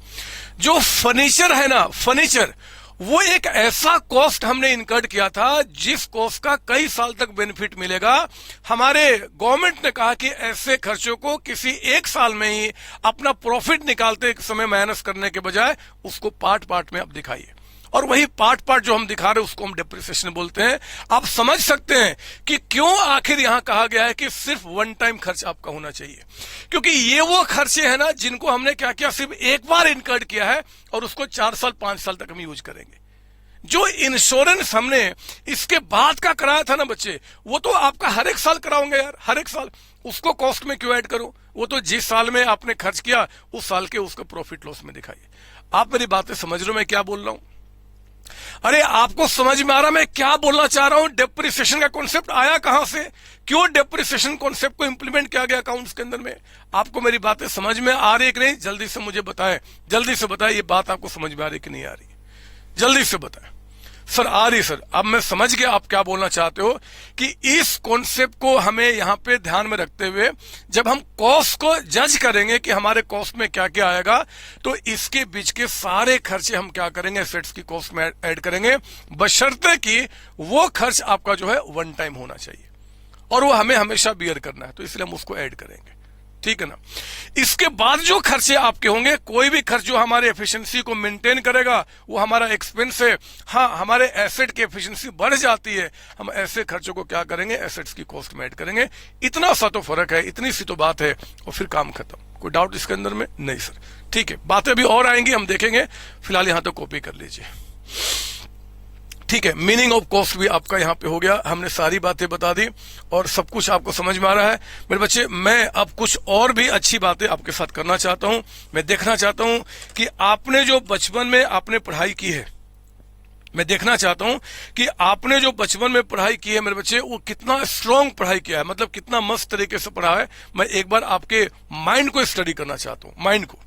जो फर्नीचर है ना, फर्नीचर वो एक ऐसा कॉस्ट हमने इनकर्ड किया था जिस कॉस्ट का कई साल तक बेनिफिट मिलेगा। हमारे गवर्नमेंट ने कहा कि ऐसे खर्चों को किसी एक साल में ही अपना प्रॉफिट निकालते समय माइनस करने के बजाय उसको पार्ट पार्ट में आप दिखाइए। और वही पार्ट पार्ट जो हम दिखा रहे हैं उसको हम डेप्रिसिएशन बोलते हैं। आप समझ सकते हैं कि क्यों आखिर यहां कहा गया है कि सिर्फ वन टाइम खर्च आपका होना चाहिए, क्योंकि ये वो खर्चे हैं ना जिनको हमने क्या किया, सिर्फ एक बार इनकर्ड किया है और उसको 4 साल 5 साल तक हम यूज करेंगे। जो इंश्योरेंस हमने इसके बाद का कराया था ना बच्चे, वो तो आपका हर एक साल कराओगे यार, हर एक साल। उसको कॉस्ट में क्यों ऐड करो? वो तो जिस साल में आपने खर्च किया उस साल के उसका प्रॉफिट लॉस में दिखाइए। आप मेरी बातें समझ रहे हो मैं क्या बोल रहा हूं? अरे आपको समझ में आ रहा मैं क्या बोलना चाह रहा हूं? डेप्रिसिएशन का कॉन्सेप्ट आया कहां से? क्यों डेप्रिसिएशन कॉन्सेप्ट को इंप्लीमेंट किया गया अकाउंट्स के अंदर में? आपको मेरी बातें समझ में आ रही है कि नहीं? जल्दी से मुझे बताएं, जल्दी से बताएं, ये बात आपको समझ में आ रही कि नहीं आ रही? जल्दी से बताएं। सर आ रही सर, अब मैं समझ गया आप क्या बोलना चाहते हो कि इस कॉन्सेप्ट को हमें यहां पे ध्यान में रखते हुए जब हम कॉस्ट को जज करेंगे कि हमारे कॉस्ट में क्या क्या आएगा, तो इसके बीच के सारे खर्चे हम क्या करेंगे, एसेट्स की कॉस्ट में ऐड करेंगे, बशर्ते कि वो खर्च आपका जो है वन टाइम होना चाहिए और वो हमें हमेशा बियर करना है, तो इसलिए हम उसको ऐड करेंगे। ठीक है ना? इसके बाद जो खर्चे आपके होंगे, कोई भी खर्च जो हमारे एफिशिएंसी को मेंटेन करेगा वो हमारा एक्सपेंस है। हाँ, हमारे एसेट की एफिशिएंसी बढ़ जाती है, हम ऐसे खर्चों को क्या करेंगे, एसेट्स की कॉस्ट में ऐड करेंगे। इतना सा तो फर्क है, इतनी सी तो बात है और फिर काम खत्म। कोई डाउट इसके अंदर में? नहीं सर। ठीक है, बातें भी और आएंगी, हम देखेंगे, फिलहाल यहां तो कॉपी कर लीजिए। ठीक है, मीनिंग ऑफ कॉस्ट भी आपका यहां पे हो गया, हमने सारी बातें बता दी और सब कुछ आपको समझ में आ रहा है मेरे बच्चे। मैं अब कुछ और भी अच्छी बातें आपके साथ करना चाहता हूं। मैं देखना चाहता हूं कि आपने जो बचपन में आपने पढ़ाई की है, मैं देखना चाहता हूं कि आपने जो बचपन में पढ़ाई की है मेरे बच्चे, वो कितना स्ट्रांग पढ़ाई किया है, मतलब कितना मस्त तरीके से पढ़ा है। मैं एक बार आपके माइंड को स्टडी करना चाहता हूं, माइंड को।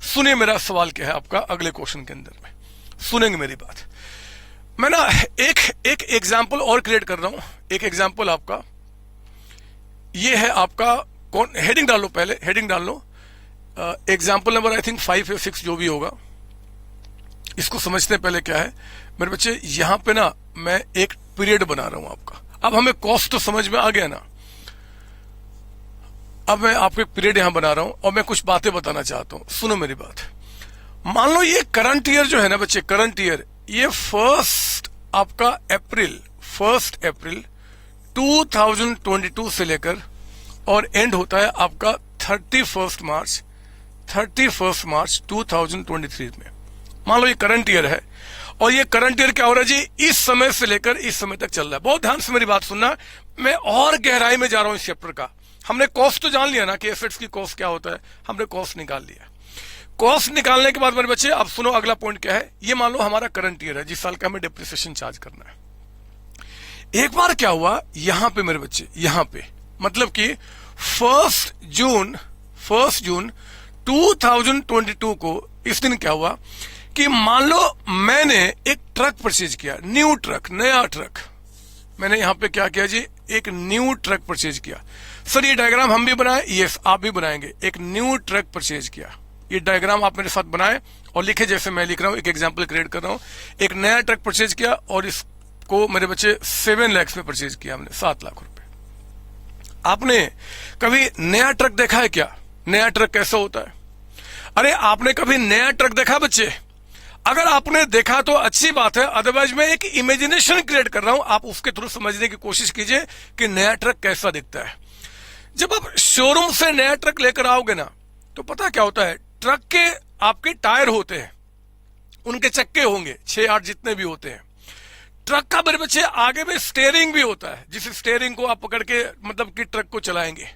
सुनिए मेरा सवाल क्या है आपका अगले क्वेश्चन के अंदर में, सुनेंगे मेरी बात। मैं ना एक एग्जाम्पल और क्रिएट कर रहा हूं। एक एग्जाम्पल आपका ये है, आपका कौन, हेडिंग डाल लो, पहले हेडिंग डाल लो। एग्जाम्पल नंबर आई थिंक 5 या 6 जो भी होगा, इसको समझते हैं पहले क्या है मेरे बच्चे। यहां पे ना मैं एक पीरियड बना रहा हूं आपका। अब हमें कॉस्ट तो समझ में आ गया ना, अब मैं आपको एक पीरियड यहां बना रहा हूं और मैं कुछ बातें बताना चाहता हूं, सुनो मेरी बात। मान लो ये करंट ईयर जो है ना बच्चे, करंट ईयर, ये फर्स्ट आपका अप्रैल 1 अप्रैल 2022 से लेकर और एंड होता है आपका 31 मार्च 2023 में। मान लो ये करंट ईयर है और ये करंट ईयर क्या हो रहा है जी, इस समय से लेकर इस समय तक चल रहा है। बहुत ध्यान से मेरी बात सुनना, मैं और गहराई में जा रहा हूं इस चैप्टर का। हमने कॉस्ट तो जान लिया ना कि एसेट्स की कॉस्ट क्या होता है, हमने कॉस्ट निकाल लिया। कॉस्ट निकालने के बाद मेरे बच्चे अब सुनो अगला पॉइंट क्या है। ये मान लो हमारा करंट ईयर है, जिस साल का हमें डेप्रिसिएशन चार्ज करना है। एक बार क्या हुआ यहां पे मेरे बच्चे, यहां पे मतलब कि 1 जून 2022 को इस दिन क्या हुआ कि मान लो मैंने एक ट्रक परचेज किया, न्यू ट्रक, नया ट्रक। मैंने यहां पे क्या किया जी, एक न्यू ट्रक परचेज किया। सर ये डायग्राम हम भी बनाए? यस, आप भी बनाएंगे। एक न्यू ट्रक परचेज किया, ये डायग्राम आप मेरे साथ बनाए और लिखे जैसे मैं लिख रहा हूं, एक एग्जांपल क्रिएट कर रहा हूं। एक नया ट्रक परचेज किया और इसको मेरे बच्चे 7 लाख में परचेज किया हमने, 7 लाख रुपए। आपने कभी नया ट्रक देखा है क्या? नया ट्रक कैसा होता है? अरे आपने कभी नया ट्रक देखा बच्चे? अगर आपने देखा तो अच्छी बात है, अदरवाइज मैं एक इमेजिनेशन क्रिएट कर रहा हूं, आप उसके थ्रू समझने की कोशिश कीजिए कि नया ट्रक कैसा दिखता है। जब आप शोरूम से नया ट्रक लेकर आओगे ना, तो पता क्या होता है, ट्रक के आपके टायर होते हैं, उनके चक्के होंगे 6-8 जितने भी होते हैं। ट्रक का मेरे बच्चे आगे में स्टीयरिंग भी होता है, जिस स्टीयरिंग को आप पकड़ के मतलब कि ट्रक को चलाएंगे।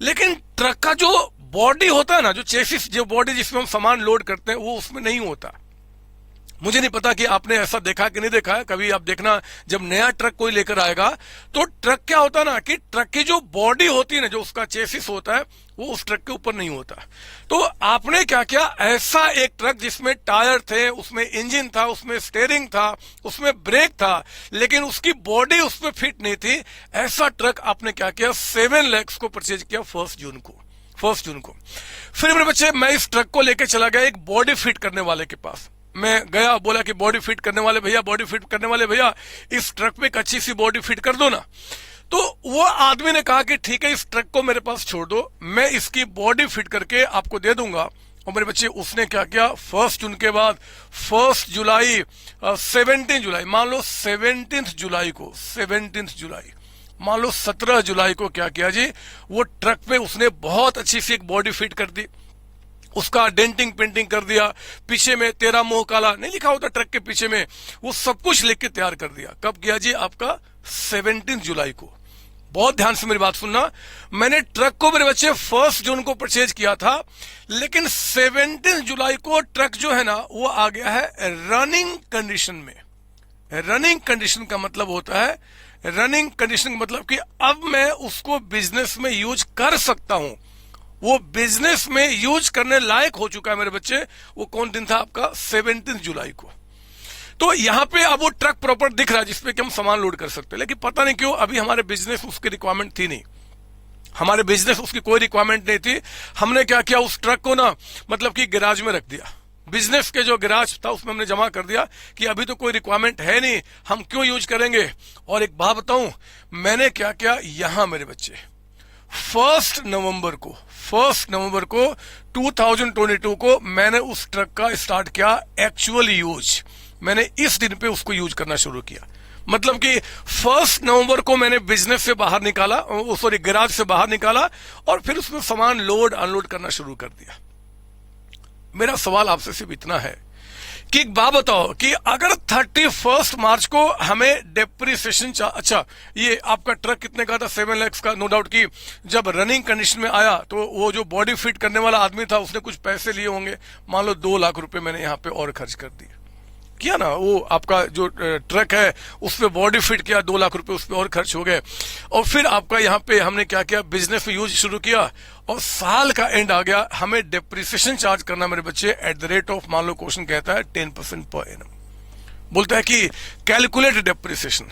लेकिन ट्रक का जो बॉडी होता है ना, जो चेसिस, जो बॉडी जिसमें हम सामान लोड करते हैं, वो उसमें नहीं होता। मुझे नहीं पता कि आपने ऐसा देखा कि नहीं देखा है। कभी आप देखना, जब नया ट्रक कोई लेकर आएगा तो ट्रक क्या होता है ना कि ट्रक की जो बॉडी होती है ना, जो उसका चेसिस होता है, वो उस ट्रक के ऊपर नहीं होता। तो आपने क्या किया, ऐसा एक ट्रक जिसमें टायर थे, उसमें इंजन था, उसमें स्टीयरिंग था, उसमें ब्रेक था, लेकिन उसकी बॉडी उसमें फिट नहीं थी, ऐसा ट्रक आपने क्या किया, 7 लाख को परचेज किया 1 जून को। फिर मेरे बच्चे मैं इस ट्रक को लेकर चला गया एक बॉडी फिट करने वाले के पास। मैं गया, बोला कि बॉडी फिट करने वाले भैया, इस ट्रक में एक अच्छी सी बॉडी फिट कर दो ना। तो वो आदमी ने कहा कि ठीक है, इस ट्रक को मेरे पास छोड़ दो, मैं इसकी बॉडी फिट करके आपको दे दूंगा। और मेरे बच्चे उसने क्या किया, 1 जून के बाद 1 जुलाई 17 जुलाई, मान लो 17 जुलाई, मान लो 17 जुलाई को क्या किया जी, वो ट्रक पे उसने बहुत अच्छी सी एक बॉडी फिट कर दी, उसका डेंटिंग पेंटिंग कर दिया, पीछे में तेरा मुंह काला नहीं लिखा होता ट्रक के पीछे में, वो सब कुछ लिख के तैयार कर दिया। कब किया जी, आपका 17 जुलाई को। बहुत ध्यान से मेरी बात सुनना, मैंने ट्रक को मेरे बच्चे 1 जून को परचेज किया था, लेकिन 17 जुलाई को ट्रक जो है ना वो आ गया है रनिंग कंडीशन में। रनिंग कंडीशन का मतलब होता है, रनिंग कंडीशन का मतलब कि अब मैं उसको बिजनेस में यूज कर सकता हूं, वो बिजनेस में यूज करने लायक हो चुका है मेरे बच्चे। वो कौन दिन था आपका? 17 जुलाई को। तो यहां पे अब वो ट्रक प्रॉपर दिख रहा है जिसपे कि हम सामान लोड कर सकते हैं, लेकिन पता नहीं क्यों अभी हमारे बिजनेस उसकी रिक्वायरमेंट थी नहीं, हमारे बिजनेस उसकी कोई रिक्वायरमेंट नहीं थी। हमने क्या किया, उस ट्रक को ना मतलब कि गैराज में रख दिया, बिजनेस के जो गैराज था उसमें हमने जमा कर दिया कि अभी तो कोई रिक्वायरमेंट है नहीं, हम क्यों यूज करेंगे। और एक बात बताऊं, मैंने क्या किया यहां मेरे बच्चे, 1 नवंबर को 2022 को मैंने उस ट्रक का स्टार्ट किया एक्चुअल यूज। मैंने इस दिन पे उसको यूज करना शुरू किया, मतलब कि 1 नवंबर को मैंने बिजनेस से बाहर निकाला, सॉरी गैराज से बाहर निकाला, और फिर उसमें सामान लोड अनलोड करना शुरू कर दिया। मेरा सवाल आपसे सिर्फ इतना है कि एक बात बताओ कि अगर 31 मार्च को हमें डेप्रिसिएशन अच्छा, ये आपका ट्रक कितने का था? 7 लाख का। नो डाउट कि जब रनिंग कंडीशन में आया तो वो जो बॉडी फिट करने वाला आदमी था उसने कुछ पैसे लिए होंगे, मान लो 2 लाख रुपए मैंने यहाँ पे और खर्च कर दिए, किया ना। वो आपका जो ट्रक है उस पर बॉडी फिट किया, 2 लाख रुपए उस पर और खर्च हो गए। और फिर आपका यहाँ पे हमने क्या किया, बिजनेस में यूज शुरू किया, और साल का एंड आ गया, हमें डेप्रिसिएशन चार्ज करना मेरे बच्चे एट द रेट ऑफ, मान लो क्वेश्चन कहता है 10% पर एनम, बोलता है कि कैलकुलेट डेप्रिसिएशन।